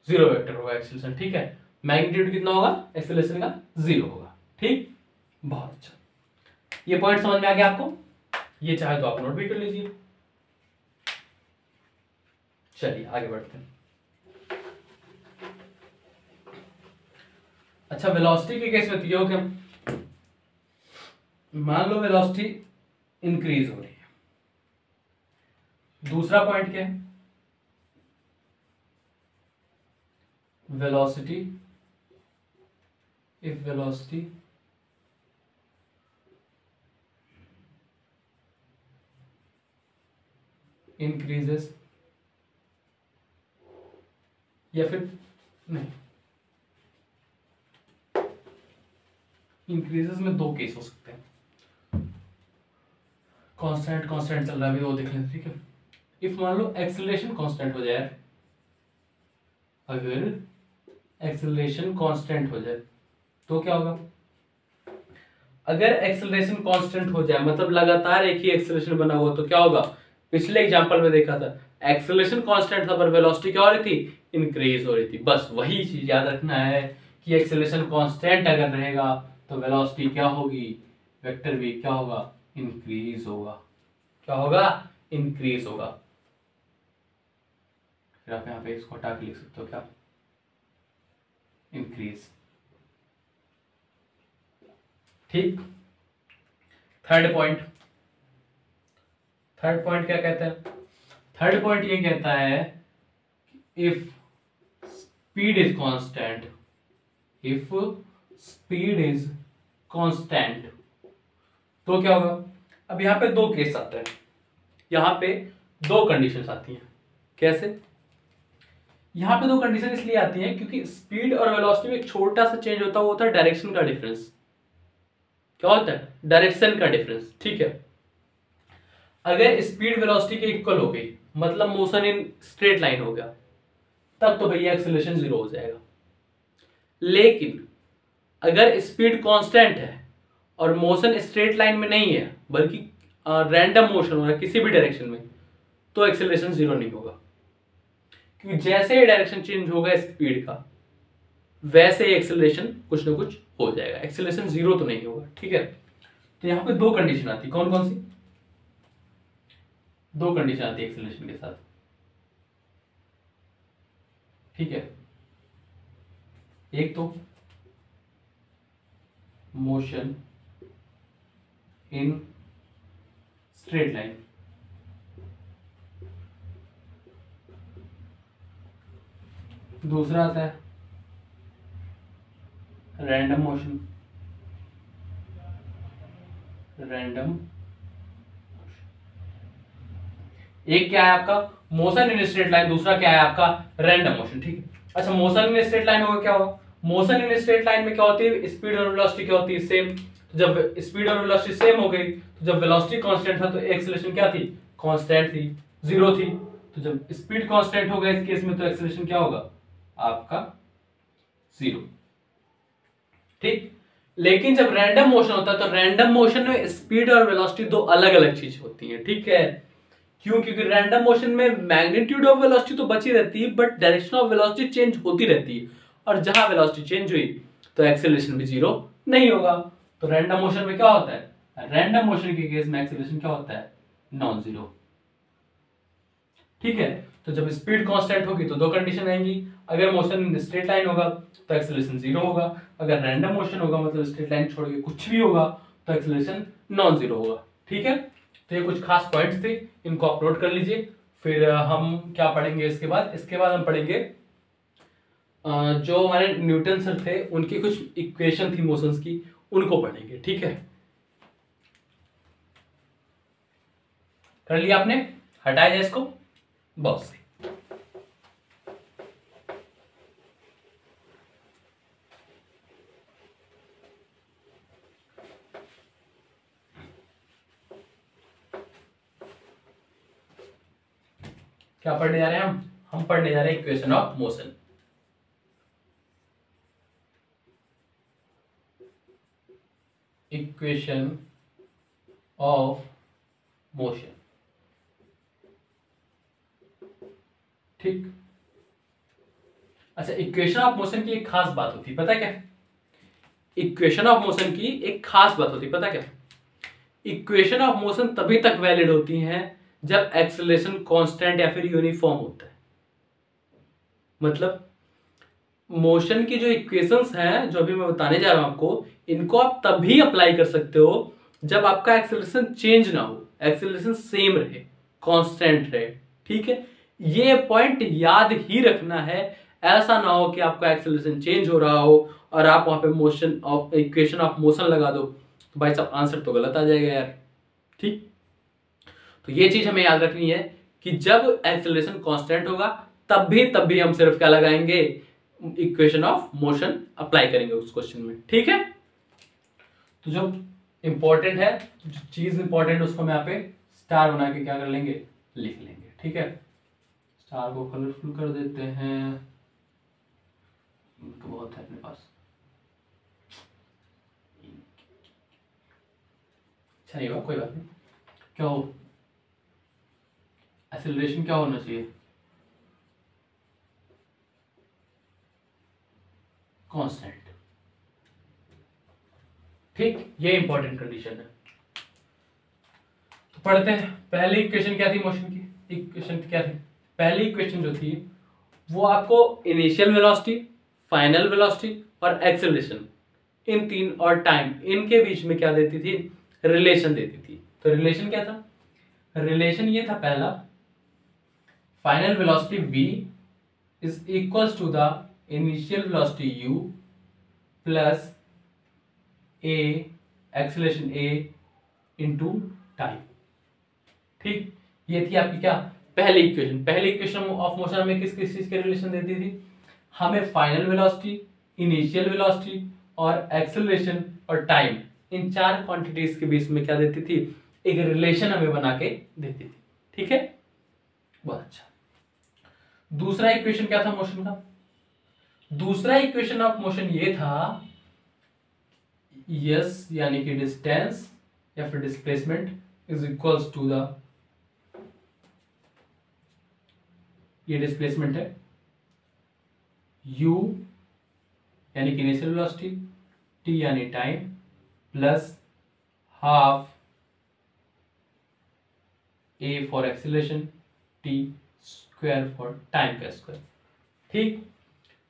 0 वेक्टर होगा एक्सेलरेशन, ठीक है, मैग्नीट्यूड कितना होगा एक्सेलरेशन का, 0 होगा, ठीक, बहुत अच्छा, ये पॉइंट समझ में आ गया आपको, ये चाहे तो आप नोट भी कर लीजिए। चलिए आगे बढ़ते हैं। अच्छा वेलोसिटी के केस में तो ये हो क्या, मान लो वेलोसिटी इंक्रीज हो रही है, दूसरा पॉइंट क्या है, वेलोसिटी, इफ वेलोसिटी इंक्रीजेस, या फिर नहीं, इंक्रीजेस में दो केस हो सकते हैं, कांस्टेंट चल रहा है अभी वो देख लेते, ठीक है, इफ मान लो एक्सेलरेशन कांस्टेंट हो जाए, अगर एक्सेलरेशन कांस्टेंट हो जाए तो क्या होगा, अगर एक्सेलरेशन कांस्टेंट हो जाए मतलब लगातार एक ही एक्सेलरेशन बना हुआ तो क्या होगा, पिछले एग्जांपल में देखा था एक्सेलरेशन कांस्टेंट था पर वेलोसिटी क्या हो रही थी, इंक्रीज हो रही थी, बस वही चीज याद रखना है कि एक्सेलरेशन कांस्टेंट अगर रहेगा तो वेलोसिटी क्या होगी, वेक्टर v क्या होगा, इंक्रीज होगा, क्या होगा, इंक्रीज होगा, फिर आप यहाँ पे इसको हटा के लिख सकते हो क्या, इंक्रीज, ठीक। थर्ड पॉइंट क्या कहता है, थर्ड पॉइंट ये कहता है if speed is constant, if speed is constant तो क्या होगा, अब यहां पे दो केस आते हैं, यहां पे दो कंडीशंस आती हैं, कैसे, यहां पे दो कंडीशन इसलिए आती हैं क्योंकि स्पीड और वेलोसिटी में एक छोटा सा चेंज होता है, वो होता है डायरेक्शन का डिफरेंस, क्या होता है, डायरेक्शन का डिफरेंस, ठीक है, अगर स्पीड वेलोसिटी के इक्वल हो गई मतलब मोशन इन स्ट्रेट लाइन हो गया तब तो भैया एक्सेलरेशन 0 हो जाएगा, लेकिन अगर स्पीड कांस्टेंट है और मोशन स्ट्रेट लाइन में नहीं है बल्कि रैंडम मोशन हो रहा है किसी भी डायरेक्शन में तो एक्सेलरेशन 0 नहीं होगा, क्योंकि जैसे ही डायरेक्शन चेंज होगा स्पीड का वैसे ही एक्सेलरेशन कुछ ना कुछ हो जाएगा, एक्सेलरेशन 0 तो नहीं होगा, ठीक है। तो यहां पे दो कंडीशन आती है, कौन कौन सी, दो कंडीशन आती है एक्सेलरेशन के साथ, ठीक है, एक तो मोशन इन स्ट्रेट लाइन, दूसरा आता है रैंडम मोशन, एक क्या है आपका मोशन इन स्ट्रेट लाइन, दूसरा क्या है आपका रैंडम मोशन, ठीक है। अच्छा मोशन इन स्ट्रेट लाइन होगा क्या होगा, मोशन इन स्ट्रेट लाइन में क्या होती है, स्पीड और वेलोसिटी क्या होती है, सेम, तो जब स्पीड और वेलोसिटी सेम हो गई तो जब वेलोसिटी कांस्टेंट था तो एक्सेलरेशन क्या थी, कांस्टेंट थी, 0 थी, तो जब स्पीड कांस्टेंट होगा इस केस में तो एक्सेलरेशन क्या होगा आपका 0, ठीक। लेकिन जब रैंडम मोशन होता है तो रैंडम मोशन में स्पीड और वेलोसिटी दो अलग अलग चीज होती है, ठीक है। क्यों? क्योंकि रैंडम मोशन में मैग्नीट्यूड ऑफ वेलोसिटी तो बची रहती है, but direction of velocity change होती रहती है, और जहां वेलोसिटी चेंज हुई तो एक्सेलरेशन भी जीरो नहीं होगा। तो रैंडम मोशन में क्या होता है, रैंडम मोशन के केस में एक्सेलरेशन क्या होता है, नॉन जीरो, ठीक है। तो जब स्पीड कांस्टेंट होगी तो दो कंडीशन आएंगी, अगर मोशन इन स्ट्रेट लाइन होगा तो एक्सेलरेशन जीरो होगा, अगर रैंडम मोशन होगा मतलब स्ट्रेट लाइन छोड़ के कुछ भी होगा तो एक्सेलरेशन नॉन जीरो होगा, ठीक है। तो ये कुछ खास पॉइंट्स थे, इनको आप नोट कर लीजिए। फिर हम क्या पढ़ेंगे इसके बाद, इसके बाद हम पढ़ेंगे जो हमारे न्यूटन सर थे उनकी कुछ इक्वेशन थी मोशंस की, उनको पढ़ेंगे, ठीक है। कर लिया आपने, हटाया जाए इसको, बहुत सही। क्या पढ़ने जा रहे हैं हम पढ़ने जा रहे हैं equation of motion. Equation of motion, ठीक। अच्छा, इक्वेशन ऑफ मोशन की एक खास बात होती है, पता क्या? इक्वेशन ऑफ मोशन की एक खास बात होती है, पता क्या? इक्वेशन ऑफ मोशन तभी तक वैलिड होती हैं जब एक्सेलरेशन कांस्टेंट या फिर यूनिफॉर्म होता है। मतलब मोशन की जो इक्वेशंस हैं जो अभी मैं बताने जा रहा हूं आपको, इनको आप तभी अप्लाई कर सकते हो जब आपका एक्सेलरेशन चेंज ना हो, एक्सेलरेशन सेम रहे, कांस्टेंट रहे, ठीक है। ये पॉइंट याद ही रखना है, ऐसा ना हो कि आपका एक्सेलरेशन चेंज हो रहा हो और आप वहां पे motion of equation of motion लगा दो, तो भाई साहब आंसर तो गलत आ जाएगा यार, ठीक। तो ये चीज हमें याद रखनी है कि जब एक्सेलरेशन कांस्टेंट होगा तब भी हम सिर्फ क्या लगाएंगे, इक्वेशन ऑफ मोशन अप्लाई करेंगे उस क्वेश्चन में, ठीक है। तो जो इंपॉर्टेंट है, जो चीज इंपॉर्टेंट है उसको हम यहाँ पे स्टार बना के क्या कर लेंगे, लिख लेंगे, ठीक है। स्टार को कलरफुल कर देते हैं, तो बहुत है अपने पास, अच्छा नहीं हुआ, कोई बात नहीं। क्या हो, एक्सेलरेशन क्या होना चाहिए, कांस्टेंट, ठीक। ये इंपॉर्टेंट कंडीशन है। तो पढ़ते हैं, पहली इक्वेशन क्या थी मोशन की, इक्वेशन क्या थी, पहली इक्वेशन जो थी वो आपको इनिशियल वेलोसिटी, फाइनल वेलोसिटी और एक्सेलरेशन, इन तीन और टाइम, इनके बीच में क्या देती थी, रिलेशन देती थी। तो रिलेशन क्या था, रिलेशन ये था पहला, final velocity v is equals to the initial velocity u plus a acceleration a into time, ठीक। ये थी आपकी क्या, पहली इक्वेशन। पहली इक्वेशन ऑफ मोशन हमें किस किस चीज के रिलेशन देती थी, हमें फाइनल वेलोसिटी, इनिशियल वेलोसिटी और एक्सेलरेशन और टाइम, इन चार क्वांटिटीज के बीच में क्या देती थी, एक रिलेशन हमें बना के देती थी, ठीक है। बहुत अच्छा। दूसरा इक्वेशन क्या था मोशन का, दूसरा इक्वेशन ऑफ मोशन ये था, यस यानी कि डिस्टेंस या फिर displacement is equals to the, ये डिस्प्लेसमेंट है, u यानी कि इनिशियल वेलोसिटी, t यानी time, plus half a for acceleration, t square for time का स्क्वायर, ठीक।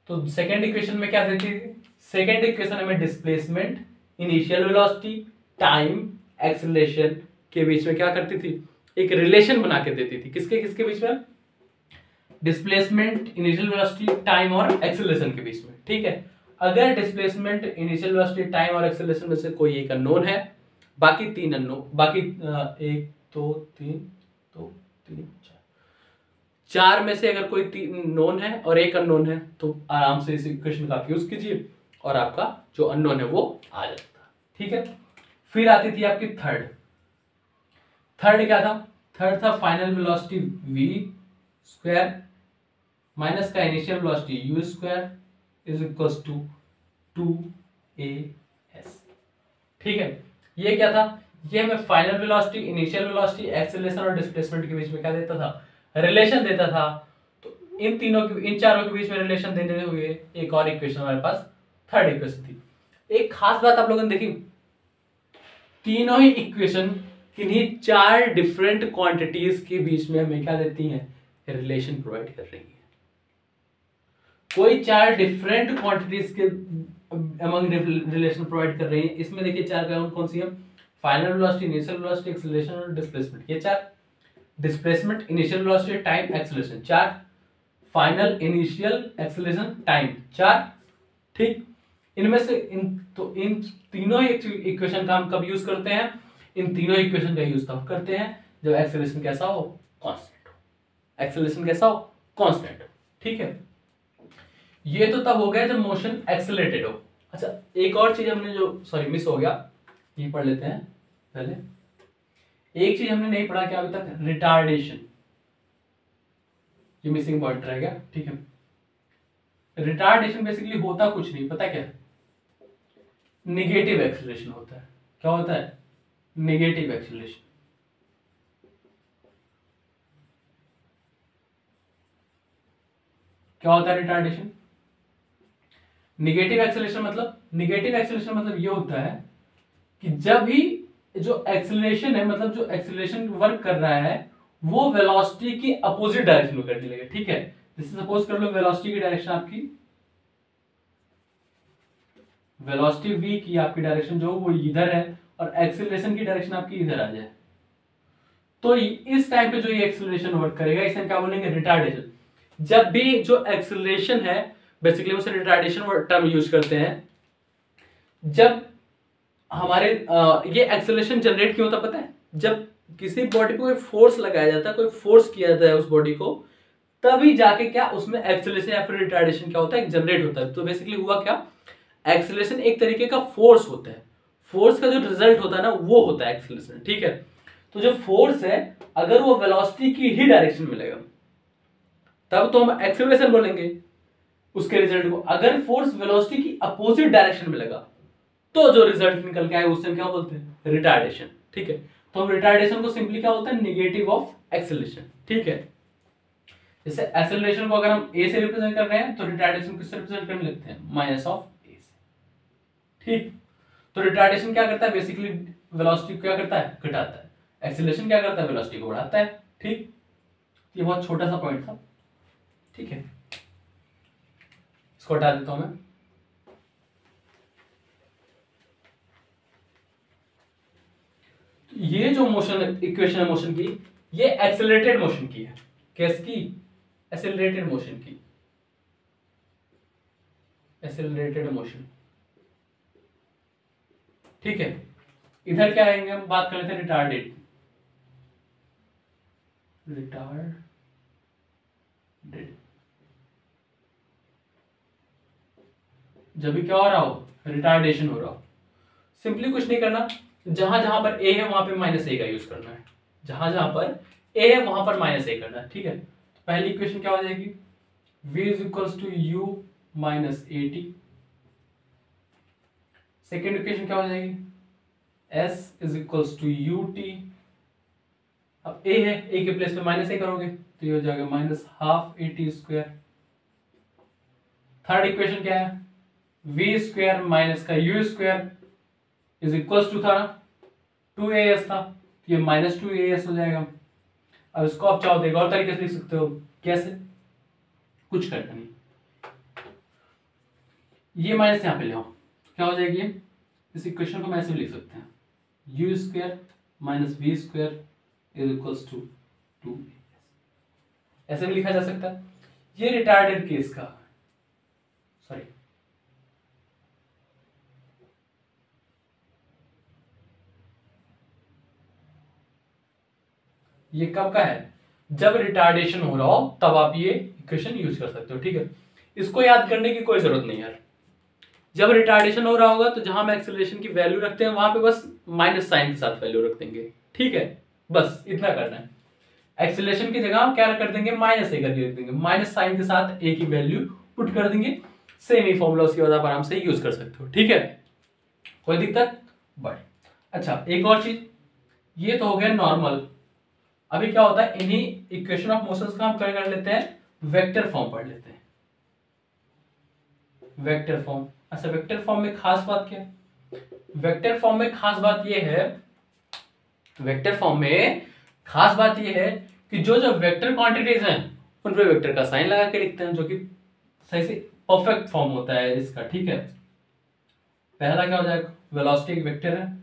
तो सेकेंड इक्वेशन में क्या देती थी, सेकेंड इक्वेशन हमें displacement, initial velocity, time, acceleration के बीच में क्या करती थी, एक रिलेशन बना के देती थी, किसके किसके बीच में, डिस्प्लेसमेंट, इनिशियल वेलोसिटी, टाइम और एक्सेलरेशन के बीच में, ठीक है। अगर डिस्प्लेसमेंट, इनिशियल वेलोसिटी, टाइम और एक्सेलरेशन में से कोई एक अननोन है, बाकी तीन अननोन, बाकी एक दो तीन चार, चार में से अगर कोई तीन नोन है और एक अननोन है तो आराम से इस इक्वेशन का यूज कीजिए और आपका जो अननोन है वो आ जाता है, ठीक है। फिर आती थी आपकी थर्ड, थर्ड क्या था, थर्ड था final velocity v square minus का initial velocity u square is equals to 2as, ठीक है, ये क्या था, ये हमें final velocity, initial velocity, acceleration और डिस्प्लेसमेंट के बीच में क्या देता था, रिलेशन देता था। तो इन चारों के बीच में रिलेशन देते हुए एक और इक्वेशन हमारे पास, थर्ड इक्वेशन थी। एक खास बात आप लोगों ने देखी, तीनों ही इक्वेशन किन्हीं चार डिफरेंट क्वांटिटीज के बीच में हमें क्या देती हैं, रिलेशन प्रोवाइड कर रही है। कोई चार डिफरेंट क्वांटिटीज के अमंग रिलेशन प्रोवाइड कर रही है। इसमें देखिए चार कौन कौन सी है, final velocity, initial velocity, acceleration और डिस्प्लेसमेंट, ये चार। Displacement, initial velocity, time, acceleration, चार। फाइनल, इनिशियल, एक्सेलरेशन, टाइम, चार। ठीक, इनमें से इन तीनों इक्वेशन का हम कब यूज करते हैं, इन तीनों इक्वेशन का यूज तब करते हैं जब एक्सेलरेशन कैसा हो, कांस्टेंट हो। एक्सेलरेशन कैसा हो, कांस्टेंट हो। ठीक है, ये तो तब हो गया जब मोशन एक्सेलरेटेड हो। अच्छा, एक और चीज हमने जो मिस हो गया, ये पढ़ लेते हैं पहले। एक चीज हमने नहीं पढ़ा क्या अभी तक, रिटार्डेशन, ये मिसिंग पॉइंट रह गया। ठीक है, रिटार्डेशन बेसिकली होता कुछ नहीं, पता क्या, निगेटिव एक्सेलरेशन होता है। क्या होता है, निगेटिव एक्सेलरेशन। क्या होता है रिटार्डेशन, निगेटिव एक्सेलरेशन मतलब ये होता है कि जब भी जो एक्सेलरेशन है, मतलब जो एक्सेलरेशन वर्क कर रहा है वो वेलोसिटी की अपोजिट डायरेक्शन में करने लगे। ठीक है, जैसे सपोज कर लो वेलोसिटी की डायरेक्शन आपकी, वेलोसिटी v की आपकी डायरेक्शन जो वो इधर है और एक्सेलरेशन की डायरेक्शन आपकी इधर आ जाए, तो इस टाइम पे जो ये एक्सेलरेशन वर्क करेगा इसे हम क्या बोलेंगे, रिटार्डेशन। जब भी जो एक्सेलरेशन है, बेसिकली उसे रिटार्डेशन टर्म यूज करते हैं। जब हमारे ये एक्सेलरेशन जनरेट क्यों होता पता है, जब किसी बॉडी पे कोई फोर्स लगाया जाता है, कोई फोर्स किया जाता है उस बॉडी को, तभी जाके क्या उसमें एक्सेलरेशन या फिर रिटार्डेशन क्या होता है, जनरेट होता है। तो बेसिकली हुआ क्या, एक्सेलरेशन एक तरीके का फोर्स होता है, फोर्स का जो रिजल्ट होता है ना वो होता है एक्सेलरेशन। ठीक है, तो जो फोर्स है अगर वो वेलोसिटी की ही डायरेक्शन में लगेगा तब तो हम एक्सेलरेशन बोलेंगे उसके रिजल्ट को। अगर फोर्स वेलोसिटी की अपोजिट डायरेक्शन में लगा तो जो रिजल्ट निकल के आए उससे हम क्या बोलते हैं, रिटार्डेशन। ठीक है, तो हम रिटार्डेशन को सिंपली क्या बोलते हैं, नेगेटिव ऑफ एक्सेलरेशन। ठीक है, जैसे एक्सेलरेशन को अगर हम ए से रिप्रेजेंट कर रहे हैं तो रिटार्डेशन किससे रिप्रेजेंट करने लगते हैं, माइनस ऑफ ए से। ठीक, तो रिटार्डेशन क्या करता है, बेसिकली वेलोसिटी क्या करता है, घटाता है। एक्सेलरेशन क्या करता है, वेलोसिटी को बढ़ाता है। ठीक, ये बहुत छोटा सा पॉइंट था। ठीक है, इसको हटा देता हूं मैं। ये जो मोशन इक्वेशन है मोशन की, ये एक्सेलरेटेड मोशन की है। किसकी, एक्सेलरेटेड मोशन की, एक्सेलरेटेड मोशन। ठीक है, इधर क्या आएंगे, हम बात कर लेते हैं रिटार्डेड। जब भी क्या हो रहा हो, रिटार्डेशन हो रहा हो, सिंपली कुछ नहीं करना, जहां जहां पर ए है वहां पे माइनस ए का यूज करना है। जहां जहां पर ए है वहां पर माइनस ए करना है। ठीक है, तो पहली इक्वेशन क्या हो जाएगी, v is equals to U minus A T. Second equation क्या हो जाएगी, s is equals to U T. अब a है, a के प्लेस में माइनस ए करोगे तो ये हो जाएगा minus half A T square. Third equation क्या है, v स्क्वायर माइनस का u square is equals to था ना 2as था, तो ये माइनस 2as हो जाएगा। अब इसको आप चाहो तो और तरीके से लिख सकते हो, कैसे, कुछ करना नहीं, ये माइनस यहां पे ले आओ, क्या हो जाएगी, इस इक्वेशन को मैं ऐसे लिख सकते हैं, u square minus v square is equals to 2as, ऐसे भी लिखा जा सकता है। ये रिटार्डेड केस का, सॉरी ये कब का है, जब रिटार्डेशन हो रहा हो तब आप ये इक्वेशन यूज कर सकते हो। ठीक है, इसको याद करने की कोई जरूरत नहीं यार। जब रिटार्डेशन हो रहा होगा तो जहां हम एक्सेलरेशन की वैल्यू रखते हैं वहां पे बस माइनस साइन के साथ वैल्यू रख देंगे। ठीक है, बस इतना करना है। एक्सेलरेशन की जगह हम क्या कर देंगे, माइनस ए करके रख देंगे, माइनस साइन के साथ ए की वैल्यू पुट कर देंगे। सेम ही फॉर्मूला उसके बाद आप आराम से यूज कर सकते हो। ठीक है, कोई दिक्कत, बढ़े। अच्छा एक और चीज, ये तो हो गया नॉर्मल। अभी क्या होता है, इन्हीं इक्वेशन ऑफ मोशंस का हम क्या कर लेते हैं, वेक्टर फॉर्म पढ़ लेते हैं। Vector form. अच्छा वेक्टर फॉर्म में खास बात क्या है, वेक्टर फॉर्म में खास बात ये है, वेक्टर फॉर्म में खास बात ये है कि जो जो वेक्टर क्वांटिटीज हैं उन पे वेक्टर का साइन लगा के लिखते हैं, जो कि सही से परफेक्ट फॉर्म होता है इसका। ठीक है, पहला क्या हो जाएगा, वेलोसिटी एक वेक्टर है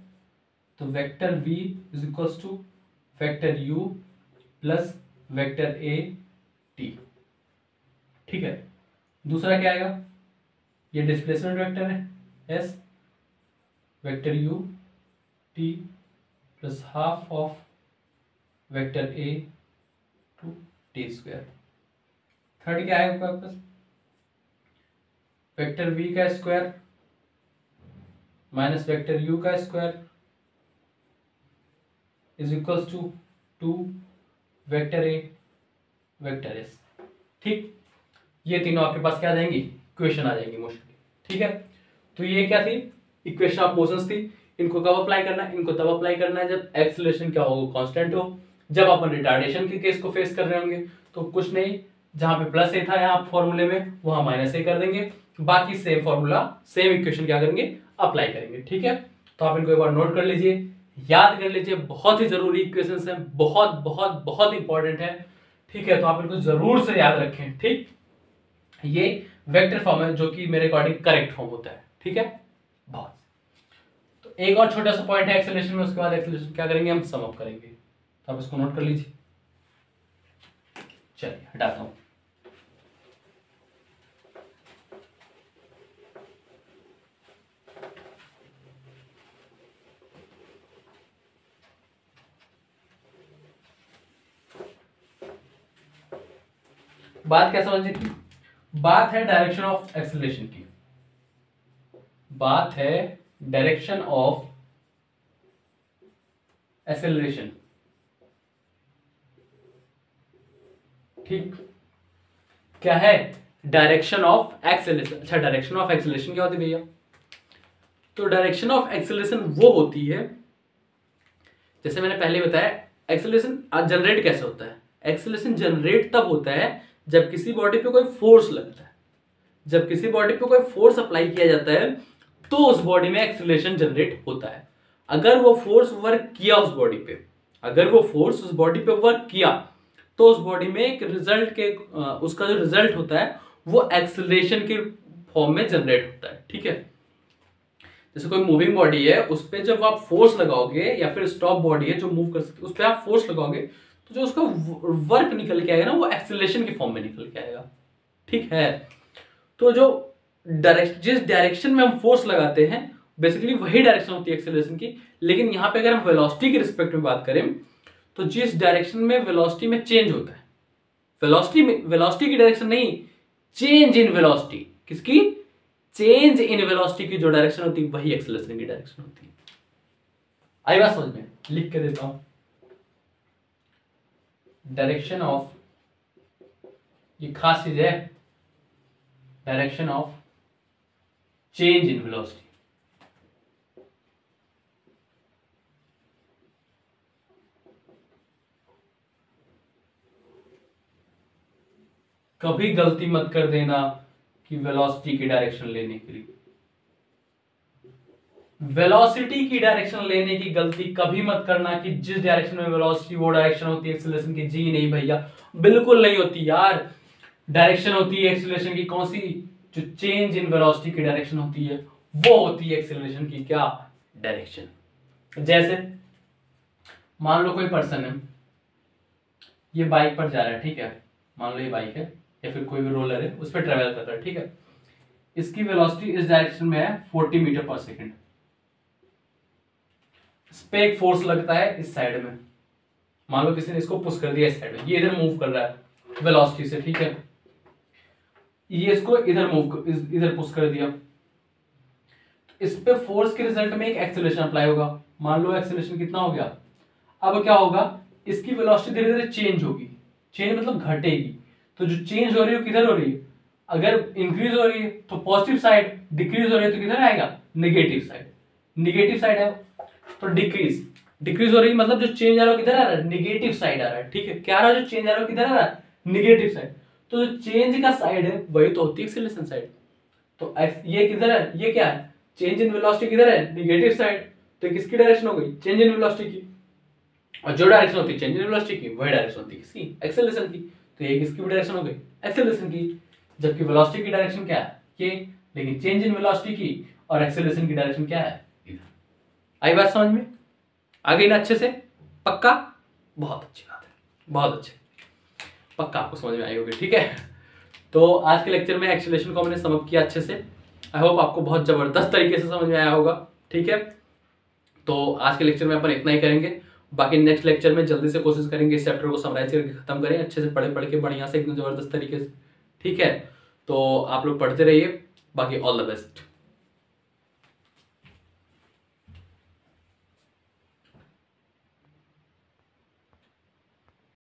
तो vector v is equals to vector u plus vector a t। ठीक है, दूसरा क्या आएगा, ये डिस्प्लेसमेंट वेक्टर है s, vector u t plus half of vector a to t square. Third क्या आएगा आपके पास, वेक्टर v का स्क्वायर माइनस वेक्टर u का square is equals to 2 vector a vector s। ठीक, ये तीनों आपके पास क्या आ जाएंगी, इक्वेशन आ जाएंगी मोशन। ठीक है, तो ये क्या थी, इक्वेशन ऑफ मोशंस थी। इनको कब अप्लाई करना है, इनको तब अप्लाई करना है जब एक्सीलरेशन क्या हो, कांस्टेंट हो। जब अपन रिटार्डेशन के केस को फेस कर रहे होंगे तो कुछ नहीं, जहां पे प्लस ए था यहाँ फॉर्मूले में वहां माइनस ए कर देंगे, बाकी सेम फॉर्मूला सेम इक्वेशन क्या करेंगे, अप्लाई करेंगे। ठीक है, तो आप इनको एक बार नोट कर लीजिए, याद कर लीजिए, बहुत ही जरूरी इक्वेशंस हैं, बहुत बहुत बहुत इंपॉर्टेंट है। ठीक है, तो आप इनको जरूर से याद रखें। ठीक, ये वेक्टर फॉर्म है जो कि मेरे अकॉर्डिंग करेक्ट फॉर्म होता है। ठीक है, बहुत। तो एक और छोटा सा पॉइंट है एक्सेलरेशन में, उसके बाद एक्सेलरेशन क्या करेंगे, हम सम अप करेंगे, तो आप इसको नोट कर लीजिए। चलिए हटाता हूं। बात क्या समझनी थी, बात है डायरेक्शन ऑफ एक्सेलरेशन की, बात है डायरेक्शन ऑफ एक्सेलरेशन। ठीक, क्या है, डायरेक्शन ऑफ एक्सेलरेशन। अच्छा डायरेक्शन ऑफ एक्सेलरेशन क्या होती है भैया, तो डायरेक्शन ऑफ एक्सेलरेशन वो होती है, जैसे मैंने पहले बताया, एक्सेलरेशन जनरेट कैसे होता है, एक्सेलरेशन जनरेट तब होता है जब किसी बॉडी पे कोई फोर्स लगता है, जब किसी बॉडी पे कोई फोर्स अप्लाई किया जाता है तो उस बॉडी में एक्सेलरेशन जनरेट होता है। अगर वो फोर्स वर्क किया उस बॉडी पे, अगर वो फोर्स उस बॉडी पे वर्क किया तो उस बॉडी में एक रिजल्ट के उसका जो रिजल्ट होता है वो एक्सेलरेशन के फॉर्म में जनरेट होता है। ठीक है, जैसे कोई मूविंग बॉडी है उस पर जब आप फोर्स लगाओगे, या फिर स्टॉप बॉडी है जो मूव कर सकती है उस पर आप फोर्स लगाओगे, तो जो उसका वर्क निकल के आएगा ना वो एक्सेलरेशन के फॉर्म में निकल के आएगा। ठीक है, तो जो जिस डायरेक्शन में हम फोर्स लगाते हैं बेसिकली वही डायरेक्शन होती है एक्सेलरेशन की। लेकिन यहाँ पे अगर हम वेलोसिटी के रिस्पेक्ट में बात करें तो जिस डायरेक्शन में वेलोसिटी में चेंज होता है, वेलोसिटी की डायरेक्शन नहीं, चेंज इन वेलोसिटी, किसकी, चेंज इन वेलोसिटी की जो डायरेक्शन होती है वही एक्सेलरेशन की डायरेक्शन होती है। आई बात समझ में, लिख के देता हूं, डायरेक्शन ऑफ, ये खास चीज है, direction of change in velocity, कभी गलती मत कर देना कि वेलोसिटी की डायरेक्शन लेने के लिए, वेलोसिटी की डायरेक्शन लेने की गलती कभी मत करना कि जिस डायरेक्शन में वेलोसिटी वो डायरेक्शन होती है एक्सेलरेशन की। जी नहीं भैया, बिल्कुल नहीं होती यार। डायरेक्शन होती है एक्सेलरेशन की कौन सी, जो चेंज इन वेलोसिटी की डायरेक्शन होती है वो होती है एक्सेलरेशन की क्या, डायरेक्शन। जैसे मान लो कोई पर्सन है, ये बाइक पर जा रहा है, ठीक है, मान लो ये बाइक है या फिर कोई भी रोलर है उस पर ट्रेवल कर रहा है। ठीक है, इसकी वेलोसिटी इस डायरेक्शन में है 40 मीटर पर सेकेंड, इस पे एक फोर्स लगता है इस साइड में, मान लो किसी ने इसको पुश कर दिया इस साइड में, ये इधर मूव कर रहा है वेलोसिटी से। ठीक है, ये इसको इधर पुश कर दिया, इस पे फोर्स के रिजल्ट में एक एक्सेलरेशन अप्लाई होगा। मान लो एक्सेलरेशन कितना हो गया, अब क्या होगा, इसकी वेलोसिटी धीरे धीरे चेंज होगी, चेंज मतलब घटेगी। तो जो चेंज हो रही है किधर हो रही है, अगर इंक्रीज हो रही है तो पॉजिटिव साइड, डिक्रीज हो रही है तो किधर आएगा, नेगेटिव साइड। निगेटिव साइड है तो डिक्रीज, डिक्रीज हो रही मतलब जो चेंज आ रहा है किधर आ रहा है, निगेटिव साइड आ रहा है, ठीक है। क्या आ रहा है, जो चेंज आ रहा है किधर आ रहा है, निगेटिव साइड। तो जो चेंज का साइड है वही तो होती है एक्सीलरेशन साइड। तो ये किधर है, ये क्या है, चेंज इन वेलोसिटी किधर है, निगेटिव साइड। तो किसकी डायरेक्शन हो गई, चेंज इन वेलोसिटी की। और जो डायरेक्शन होती है चेंज इन वेलोसिटी की, वही डायरेक्शन होती है किसकी, एक्सेलरेशन की। तो ये किसकी डायरेक्शन हो गई, एक्सेलरेशन की। जबकि वेलोसिटी की डायरेक्शन क्या है, ये, लेकिन चेंज इन वेलोसिटी की और एक्सेलरेशन की डायरेक्शन क्या है, इधर। आई बात समझ में, आ गई ना अच्छे से, पक्का, बहुत अच्छी बात है, बहुत अच्छे, पक्का आपको समझ में आई होगी, ठीक है। तो आज के लेक्चर में एक्सेलरेशन को हमने समझ किया अच्छे से। आई होप आपको बहुत जबरदस्त तरीके से समझ में आया होगा, ठीक है। तो आज के लेक्चर में अपन इतना ही करेंगे। बाकी नेक्स्ट लेक्चर में जल्दी से कोशिश करेंगे इस चैप्टर को समराइज करके खत्म करें, अच्छे से पढ़ के बढ़िया से एकदम जबरदस्त तरीके से, ठीक है। तो आप लोग पढ़ते रहिए, बाकी ऑल द बेस्ट।